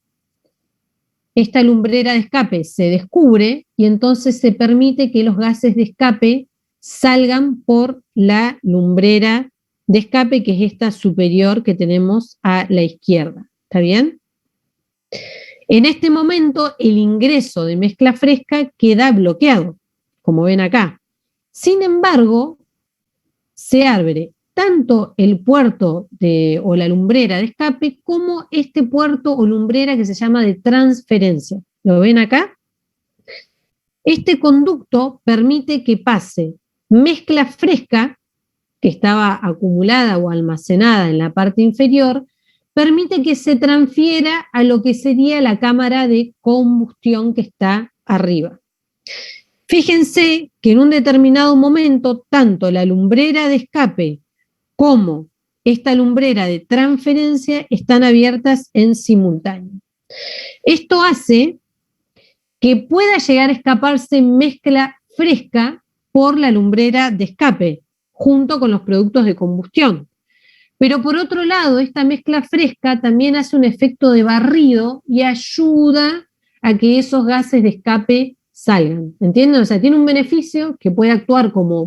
esta lumbrera de escape se descubre y entonces se permite que los gases de escape salgan por la lumbrera de escape, que es esta superior que tenemos a la izquierda. ¿Está bien? En este momento el ingreso de mezcla fresca queda bloqueado, como ven acá. Sin embargo, se abre tanto el puerto o la lumbrera de escape como este puerto o lumbrera que se llama de transferencia. ¿Lo ven acá? Este conducto permite que pase mezcla fresca, que estaba acumulada o almacenada en la parte inferior, permite que se transfiera a lo que sería la cámara de combustión que está arriba. Fíjense que en un determinado momento, tanto la lumbrera de escape como esta lumbrera de transferencia están abiertas en simultáneo. Esto hace que pueda llegar a escaparse mezcla fresca por la lumbrera de escape, junto con los productos de combustión. Pero por otro lado, esta mezcla fresca también hace un efecto de barrido y ayuda a que esos gases de escape salgan. ¿Entienden? O sea, tiene un beneficio que puede actuar como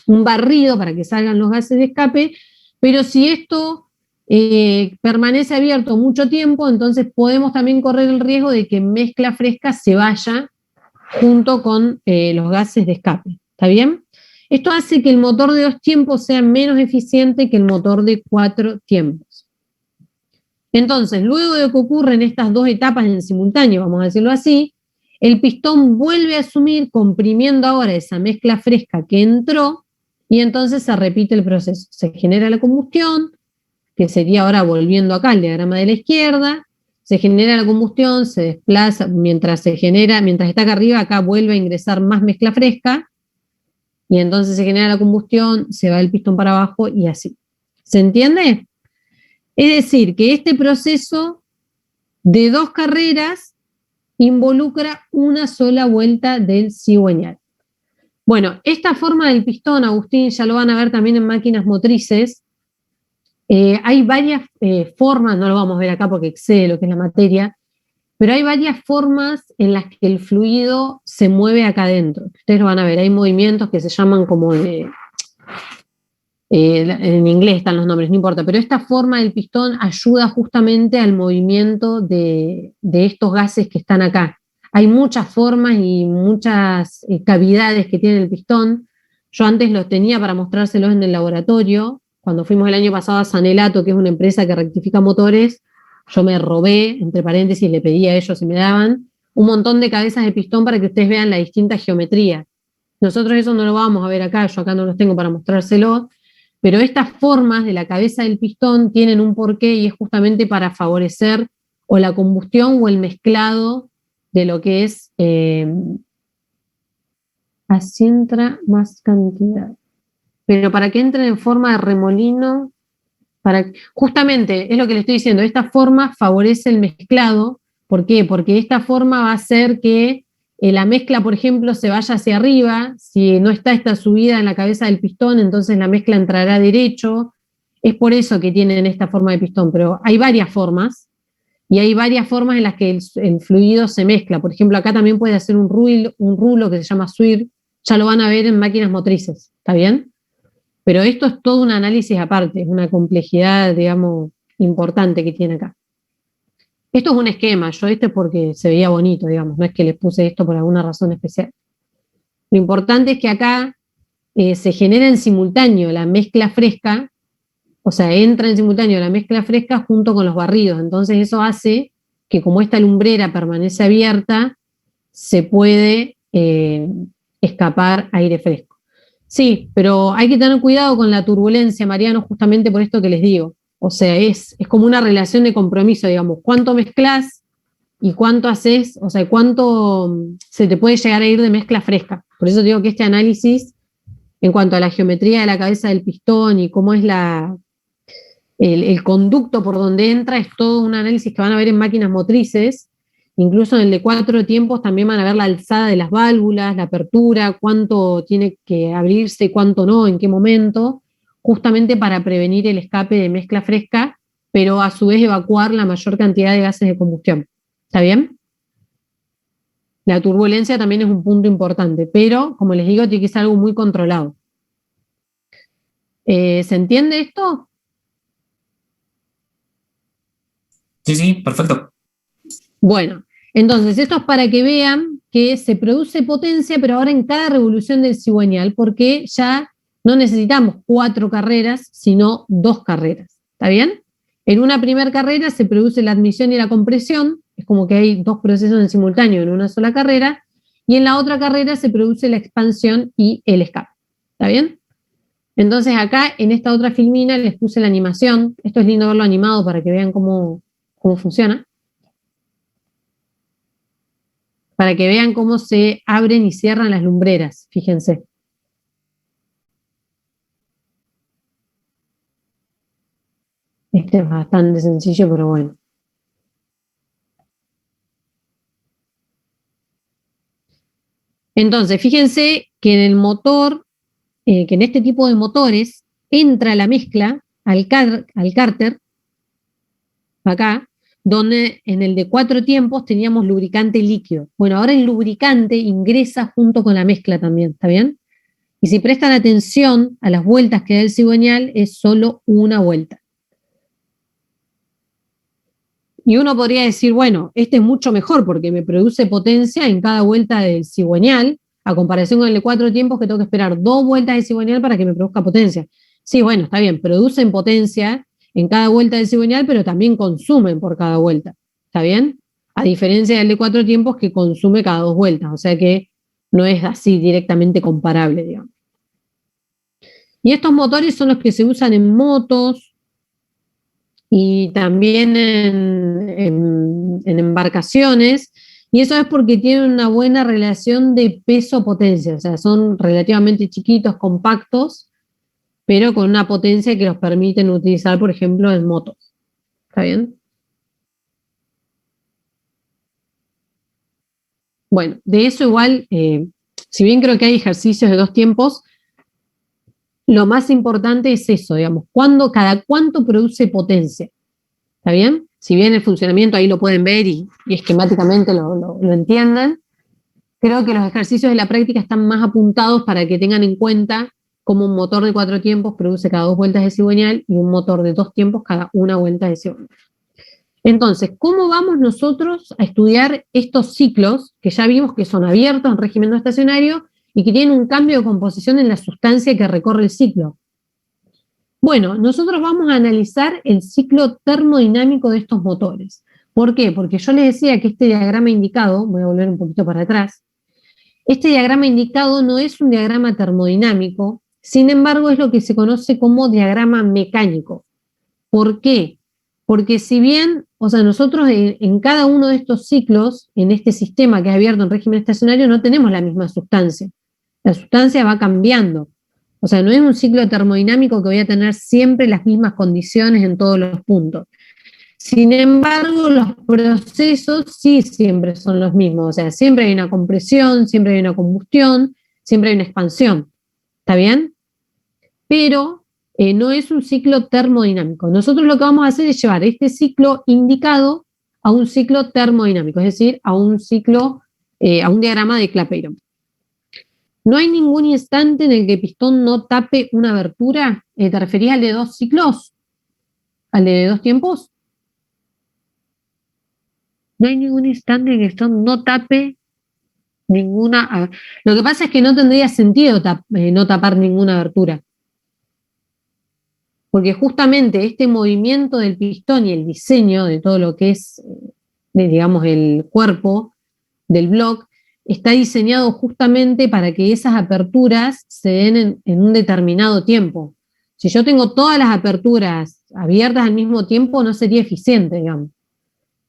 un barrido para que salgan los gases de escape, pero si esto permanece abierto mucho tiempo, entonces podemos también correr el riesgo de que mezcla fresca se vaya junto con los gases de escape. ¿Está bien? Esto hace que el motor de 2 tiempos sea menos eficiente que el motor de 4 tiempos. Entonces, luego de que ocurren estas 2 etapas en simultáneo, vamos a decirlo así, el pistón vuelve a asumir, comprimiendo ahora esa mezcla fresca que entró, y entonces se repite el proceso. Se genera la combustión, que sería ahora volviendo acá al diagrama de la izquierda, se genera la combustión, se desplaza, mientras está acá arriba, acá vuelve a ingresar más mezcla fresca, y entonces se genera la combustión, se va el pistón para abajo y así. ¿Se entiende? Es decir, que este proceso de 2 carreras involucra una sola vuelta del cigüeñal. Bueno, esta forma del pistón, Agustín, ya lo van a ver también en máquinas motrices. Hay varias formas, no lo vamos a ver acá porque excede lo que es la materia, pero hay varias formas en las que el fluido se mueve acá adentro. Ustedes lo van a ver, hay movimientos que se llaman como en inglés están los nombres, no importa, pero esta forma del pistón ayuda justamente al movimiento de estos gases que están acá. Hay muchas formas y muchas cavidades que tiene el pistón. Yo antes los tenía para mostrárselos en el laboratorio. Cuando fuimos el año pasado a Sanelato, que es una empresa que rectifica motores, yo me robé, entre paréntesis, le pedí a ellos si me daban un montón de cabezas de pistón para que ustedes vean la distinta geometría. Nosotros eso no lo vamos a ver acá, yo acá no los tengo para mostrárselo, pero estas formas de la cabeza del pistón tienen un porqué y es justamente para favorecer o la combustión o el mezclado de lo que es así entra más cantidad. Pero para que entren en forma de remolino, justamente es lo que le estoy diciendo, esta forma favorece el mezclado. ¿Por qué? Porque esta forma va a hacer que la mezcla, por ejemplo, se vaya hacia arriba. Si no está esta subida en la cabeza del pistón, entonces la mezcla entrará derecho. Es por eso que tienen esta forma de pistón, pero hay varias formas, y hay varias formas en las que el fluido se mezcla. Por ejemplo, acá también puede hacer un rulo que se llama swirl, ya lo van a ver en máquinas motrices, ¿está bien? Pero esto es todo un análisis aparte, es una complejidad, digamos, importante que tiene acá. Esto es un esquema, yo es porque se veía bonito, digamos, no es que les puse esto por alguna razón especial. Lo importante es que acá se genera en simultáneo la mezcla fresca, o sea, entra en simultáneo la mezcla fresca junto con los barridos, entonces eso hace que como esta lumbrera permanece abierta, se puede escapar aire fresco. Sí, pero hay que tener cuidado con la turbulencia, Mariano, justamente por esto que les digo. O sea, es como una relación de compromiso, digamos. ¿Cuánto mezclas y cuánto haces? O sea, cuánto se te puede llegar a ir de mezcla fresca. Por eso digo que este análisis, en cuanto a la geometría de la cabeza del pistón y cómo es el conducto por donde entra, es todo un análisis que van a ver en máquinas motrices. Incluso en el de 4 tiempos también van a ver la alzada de las válvulas, la apertura, cuánto tiene que abrirse, cuánto no, en qué momento, justamente para prevenir el escape de mezcla fresca, pero a su vez evacuar la mayor cantidad de gases de combustión. ¿Está bien? La turbulencia también es un punto importante, pero, como les digo, tiene que ser algo muy controlado. ¿Se entiende esto? Sí, perfecto. Bueno, entonces esto es para que vean que se produce potencia, pero ahora en cada revolución del cigüeñal, porque ya no necesitamos 4 carreras, sino 2 carreras. ¿Está bien? En una primera carrera se produce la admisión y la compresión, es como que hay 2 procesos en simultáneo en una sola carrera, y en la otra carrera se produce la expansión y el escape. ¿Está bien? Entonces acá en esta otra filmina les puse la animación. Esto es lindo verlo animado para que vean cómo funciona. Para que vean cómo se abren y cierran las lumbreras, fíjense. Este es bastante sencillo, pero bueno. Entonces, fíjense que en el motor, que en este tipo de motores, entra la mezcla al cárter, acá, donde en el de 4 tiempos teníamos lubricante líquido. Bueno, ahora el lubricante ingresa junto con la mezcla también, ¿está bien? Y si prestan atención a las vueltas que da el cigüeñal, es solo una vuelta. Y uno podría decir, bueno, este es mucho mejor porque me produce potencia en cada vuelta del cigüeñal, a comparación con el de 4 tiempos que tengo que esperar 2 vueltas de cigüeñal para que me produzca potencia. Sí, bueno, está bien, producen potencia en cada vuelta del cigüeñal, pero también consumen por cada vuelta. ¿Está bien? A diferencia del de 4 tiempos que consume cada 2 vueltas, o sea que no es así directamente comparable, digamos. Y estos motores son los que se usan en motos y también en embarcaciones, y eso es porque tienen una buena relación de peso-potencia, o sea, son relativamente chiquitos, compactos, pero con una potencia que los permiten utilizar, por ejemplo, en motos. ¿Está bien? Bueno, de eso igual, si bien creo que hay ejercicios de 2 tiempos, lo más importante es eso, digamos, cada cuánto produce potencia. ¿Está bien? Si bien el funcionamiento ahí lo pueden ver y esquemáticamente lo entienden, creo que los ejercicios de la práctica están más apuntados para que tengan en cuenta cómo un motor de 4 tiempos produce cada 2 vueltas de cigüeñal y un motor de 2 tiempos cada 1 vuelta de cigüeñal. Entonces, ¿cómo vamos nosotros a estudiar estos ciclos que ya vimos que son abiertos en régimen no estacionario y que tienen un cambio de composición en la sustancia que recorre el ciclo? Bueno, nosotros vamos a analizar el ciclo termodinámico de estos motores. ¿Por qué? Porque yo les decía que este diagrama indicado, voy a volver un poquito para atrás, este diagrama indicado no es un diagrama termodinámico, sin embargo es lo que se conoce como diagrama mecánico. ¿Por qué? Porque si bien, o sea, nosotros en cada uno de estos ciclos, en este sistema que es abierto en régimen estacionario, no tenemos la misma sustancia. La sustancia va cambiando. O sea, no es un ciclo termodinámico que voy a tener siempre las mismas condiciones en todos los puntos. Sin embargo, los procesos sí siempre son los mismos. O sea, siempre hay una compresión, siempre hay una combustión, siempre hay una expansión. ¿Está bien? Pero no es un ciclo termodinámico. Nosotros lo que vamos a hacer es llevar este ciclo indicado a un ciclo termodinámico, es decir, a un ciclo, a un diagrama de Clapeyron. ¿No hay ningún instante en el que el pistón no tape una abertura? ¿Te referías al de 2 ciclos? ¿Al de 2 tiempos? No hay ningún instante en que el pistón no tape ninguna... Lo que pasa es que no tendría sentido no tapar ninguna abertura. Porque justamente este movimiento del pistón y el diseño de todo lo que es, digamos, el cuerpo del bloque, está diseñado justamente para que esas aperturas se den en un determinado tiempo. Si yo tengo todas las aperturas abiertas al mismo tiempo, no sería eficiente, digamos.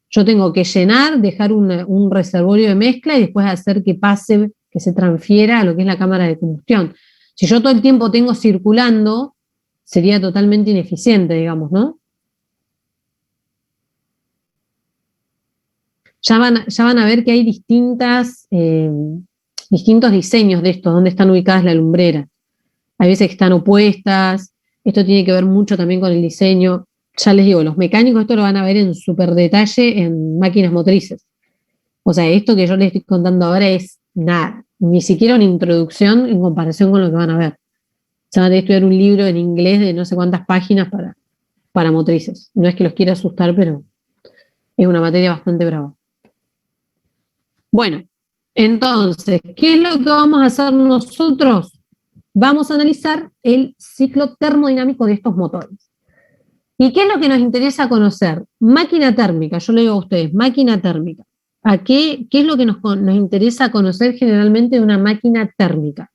Yo tengo que llenar, dejar un reservorio de mezcla y después hacer que pase, que se transfiera a lo que es la cámara de combustión. Si yo todo el tiempo tengo circulando, sería totalmente ineficiente, digamos, ¿no? Ya van a ver que hay distintos diseños de esto, donde están ubicadas las lumbreras. Hay veces que están opuestas, esto tiene que ver mucho también con el diseño. Ya les digo, los mecánicos esto lo van a ver en súper detalle en máquinas motrices. O sea, esto que yo les estoy contando ahora es nada, ni siquiera una introducción en comparación con lo que van a ver. Se van a estudiar un libro en inglés de no sé cuántas páginas para motrices. No es que los quiera asustar, pero es una materia bastante brava. Bueno, entonces, ¿qué es lo que vamos a hacer nosotros? Vamos a analizar el ciclo termodinámico de estos motores. ¿Y qué es lo que nos interesa conocer? Máquina térmica, yo le digo a ustedes, máquina térmica. ¿Qué es lo que nos interesa conocer generalmente de una máquina térmica?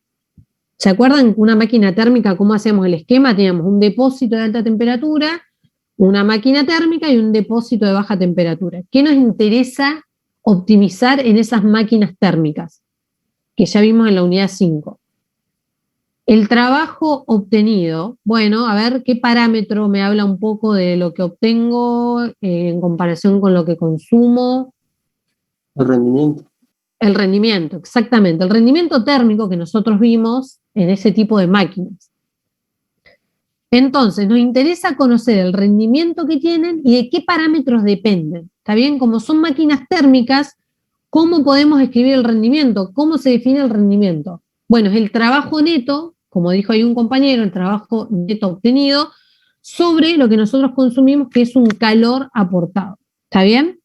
¿Se acuerdan una máquina térmica, cómo hacíamos el esquema? Teníamos un depósito de alta temperatura, una máquina térmica y un depósito de baja temperatura. ¿Qué nos interesa optimizar en esas máquinas térmicas? Que ya vimos en la unidad 5. El trabajo obtenido, bueno, a ver qué parámetro me habla un poco de lo que obtengo en comparación con lo que consumo. El rendimiento. El rendimiento, exactamente. El rendimiento térmico que nosotros vimos en ese tipo de máquinas. Entonces, nos interesa conocer el rendimiento que tienen y de qué parámetros dependen. ¿Está bien? Como son máquinas térmicas, ¿cómo podemos escribir el rendimiento? ¿Cómo se define el rendimiento? Bueno, es el trabajo neto, como dijo ahí un compañero, el trabajo neto obtenido, sobre lo que nosotros consumimos, que es un calor aportado. ¿Está bien?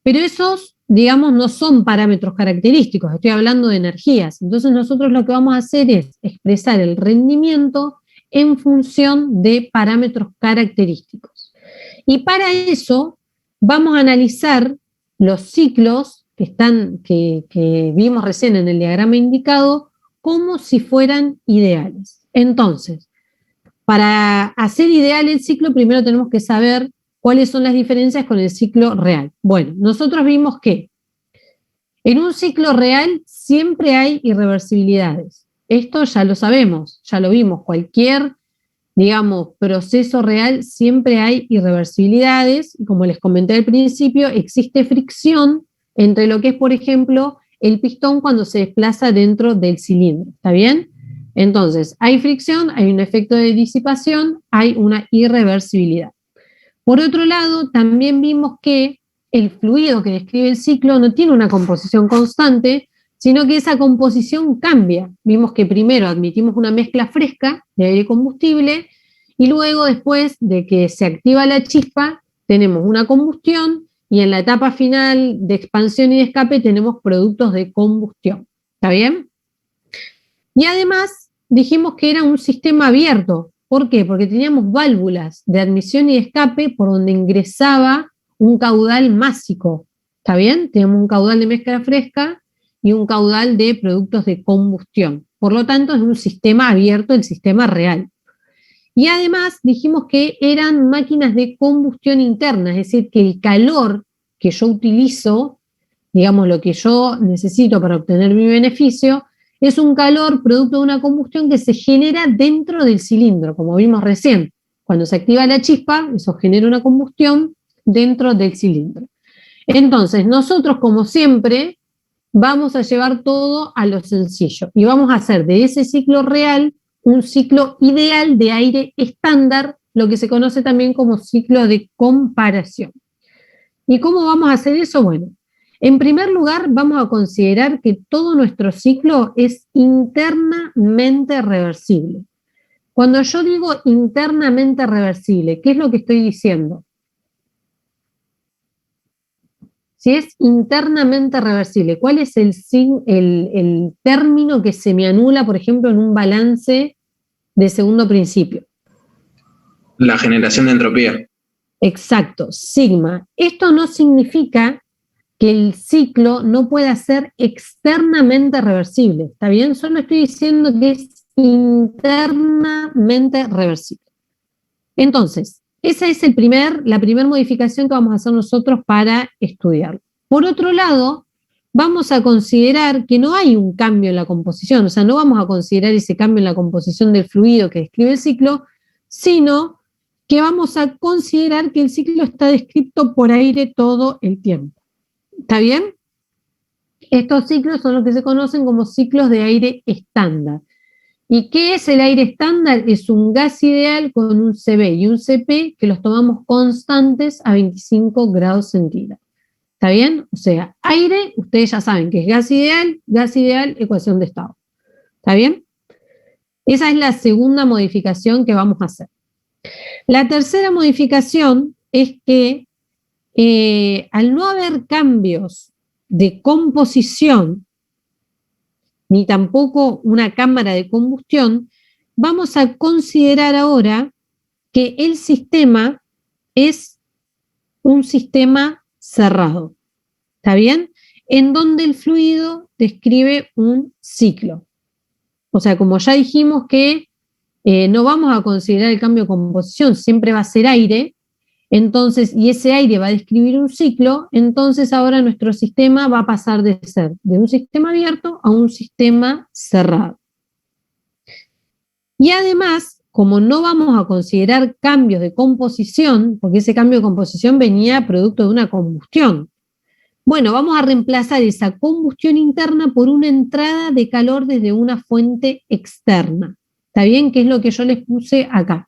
Pero esos, digamos, no son parámetros característicos, estoy hablando de energías. Entonces nosotros lo que vamos a hacer es expresar el rendimiento en función de parámetros característicos. Y para eso vamos a analizar los ciclos que vimos recién en el diagrama indicado como si fueran ideales. Entonces, para hacer ideal el ciclo, primero tenemos que saber cuáles son las diferencias con el ciclo real. Bueno, nosotros vimos que en un ciclo real siempre hay irreversibilidades. Esto ya lo sabemos, ya lo vimos. Cualquier, digamos, proceso real siempre hay irreversibilidades. Y como les comenté al principio, existe fricción entre lo que es, por ejemplo, el pistón cuando se desplaza dentro del cilindro. ¿Está bien? Entonces, hay fricción, hay un efecto de disipación, hay una irreversibilidad. Por otro lado, también vimos que el fluido que describe el ciclo no tiene una composición constante, sino que esa composición cambia. Vimos que primero admitimos una mezcla fresca de aire y combustible y luego, después de que se activa la chispa, tenemos una combustión y en la etapa final de expansión y de escape tenemos productos de combustión. ¿Está bien? Y además dijimos que era un sistema abierto. ¿Por qué? Porque teníamos válvulas de admisión y de escape por donde ingresaba un caudal másico. ¿Está bien? Tenemos un caudal de mezcla fresca y un caudal de productos de combustión. Por lo tanto, es un sistema abierto, el sistema real. Y además dijimos que eran máquinas de combustión interna, es decir, que el calor que yo utilizo, digamos lo que yo necesito para obtener mi beneficio, es un calor producto de una combustión que se genera dentro del cilindro, como vimos recién. Cuando se activa la chispa, eso genera una combustión dentro del cilindro. Entonces, nosotros, como siempre, vamos a llevar todo a lo sencillo y vamos a hacer de ese ciclo real un ciclo ideal de aire estándar, lo que se conoce también como ciclo de comparación. ¿Y cómo vamos a hacer eso? Bueno, en primer lugar, vamos a considerar que todo nuestro ciclo es internamente reversible. Cuando yo digo internamente reversible, ¿qué es lo que estoy diciendo? Si es internamente reversible, ¿cuál es el término que se me anula, por ejemplo, en un balance de segundo principio? La generación de entropía. Exacto, sigma. Esto no significa que el ciclo no pueda ser externamente reversible, ¿está bien? Solo estoy diciendo que es internamente reversible. Entonces, esa es la primera modificación que vamos a hacer nosotros para estudiarlo. Por otro lado, vamos a considerar que no hay un cambio en la composición, o sea, no vamos a considerar ese cambio en la composición del fluido que describe el ciclo, sino que vamos a considerar que el ciclo está descrito por aire todo el tiempo. ¿Está bien? Estos ciclos son los que se conocen como ciclos de aire estándar. ¿Y qué es el aire estándar? Es un gas ideal con un CB y un CP que los tomamos constantes a 25 grados centígrados. ¿Está bien? O sea, aire, ustedes ya saben que es gas ideal, ecuación de estado. ¿Está bien? Esa es la segunda modificación que vamos a hacer. La tercera modificación es que al no haber cambios de composición, ni tampoco una cámara de combustión, vamos a considerar ahora que el sistema es un sistema cerrado. ¿Está bien? En donde el fluido describe un ciclo. O sea, como ya dijimos que no vamos a considerar el cambio de composición, siempre va a ser aire, entonces, y ese aire va a describir un ciclo, entonces ahora nuestro sistema va a pasar de ser de un sistema abierto a un sistema cerrado. Y además, como no vamos a considerar cambios de composición, porque ese cambio de composición venía producto de una combustión, bueno, vamos a reemplazar esa combustión interna por una entrada de calor desde una fuente externa. ¿Está bien? Que es lo que yo les puse acá.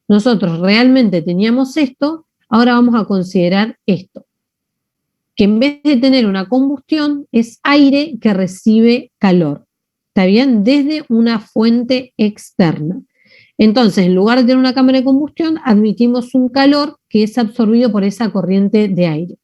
Nosotros realmente teníamos esto, ahora vamos a considerar esto. Que en vez de tener una combustión, es aire que recibe calor. ¿Está bien? Desde una fuente externa. Entonces, en lugar de tener una cámara de combustión, admitimos un calor que es absorbido por esa corriente de aire.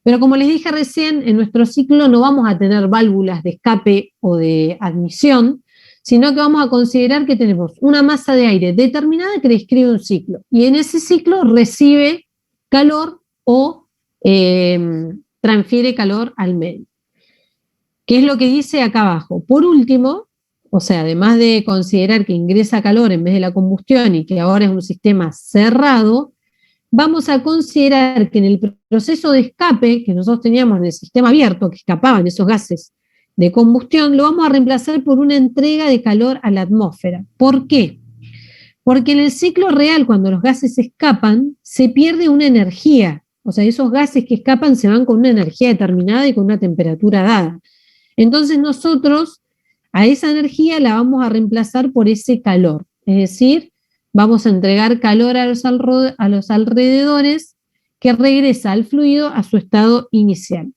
Pero como les dije recién, en nuestro ciclo no vamos a tener válvulas de escape o de admisión, sino que vamos a considerar que tenemos una masa de aire determinada que describe un ciclo. Y en ese ciclo recibe calor o transfiere calor al medio. ¿Qué es lo que dice acá abajo? Por último, o sea, además de considerar que ingresa calor en vez de la combustión y que ahora es un sistema cerrado, vamos a considerar que en el proceso de escape que nosotros teníamos en el sistema abierto, que escapaban esos gases de combustión, lo vamos a reemplazar por una entrega de calor a la atmósfera. ¿Por qué? Porque en el ciclo real, cuando los gases escapan, se pierde una energía. O sea, esos gases que escapan se van con una energía determinada y con una temperatura dada. Entonces nosotros a esa energía la vamos a reemplazar por ese calor. Es decir, vamos a entregar calor a los alrededores que regresa al fluido a su estado inicial.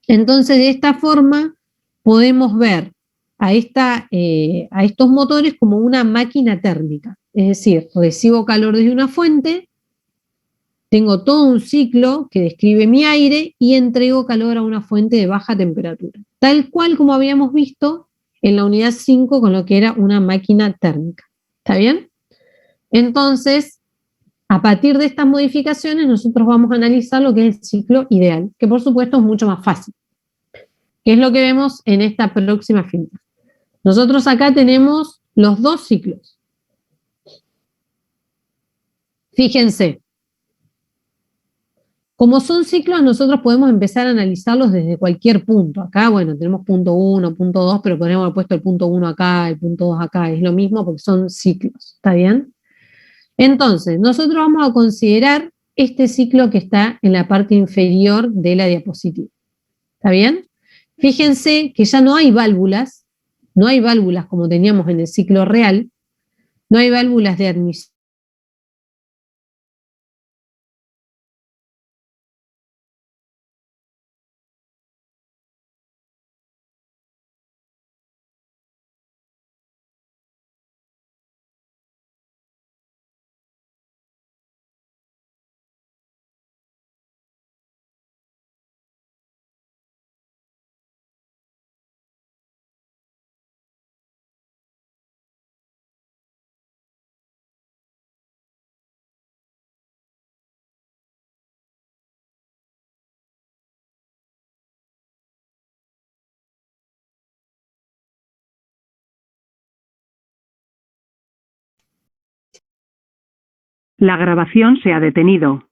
Entonces, de esta forma, podemos ver a estos motores como una máquina térmica. Es decir, recibo calor desde una fuente, tengo todo un ciclo que describe mi aire y entrego calor a una fuente de baja temperatura. Tal cual como habíamos visto en la unidad 5 con lo que era una máquina térmica. ¿Está bien? Entonces, a partir de estas modificaciones, nosotros vamos a analizar lo que es el ciclo ideal, que por supuesto es mucho más fácil, que es lo que vemos en esta próxima fila. Nosotros acá tenemos los dos ciclos. Fíjense, como son ciclos, nosotros podemos empezar a analizarlos desde cualquier punto. Acá, bueno, tenemos punto 1, punto 2, pero podríamos haber puesto el punto 1 acá, el punto 2 acá. Es lo mismo porque son ciclos. ¿Está bien? Entonces, nosotros vamos a considerar este ciclo que está en la parte inferior de la diapositiva. ¿Está bien? Fíjense que ya no hay válvulas como teníamos en el ciclo real, no hay válvulas de admisión La grabación se ha detenido.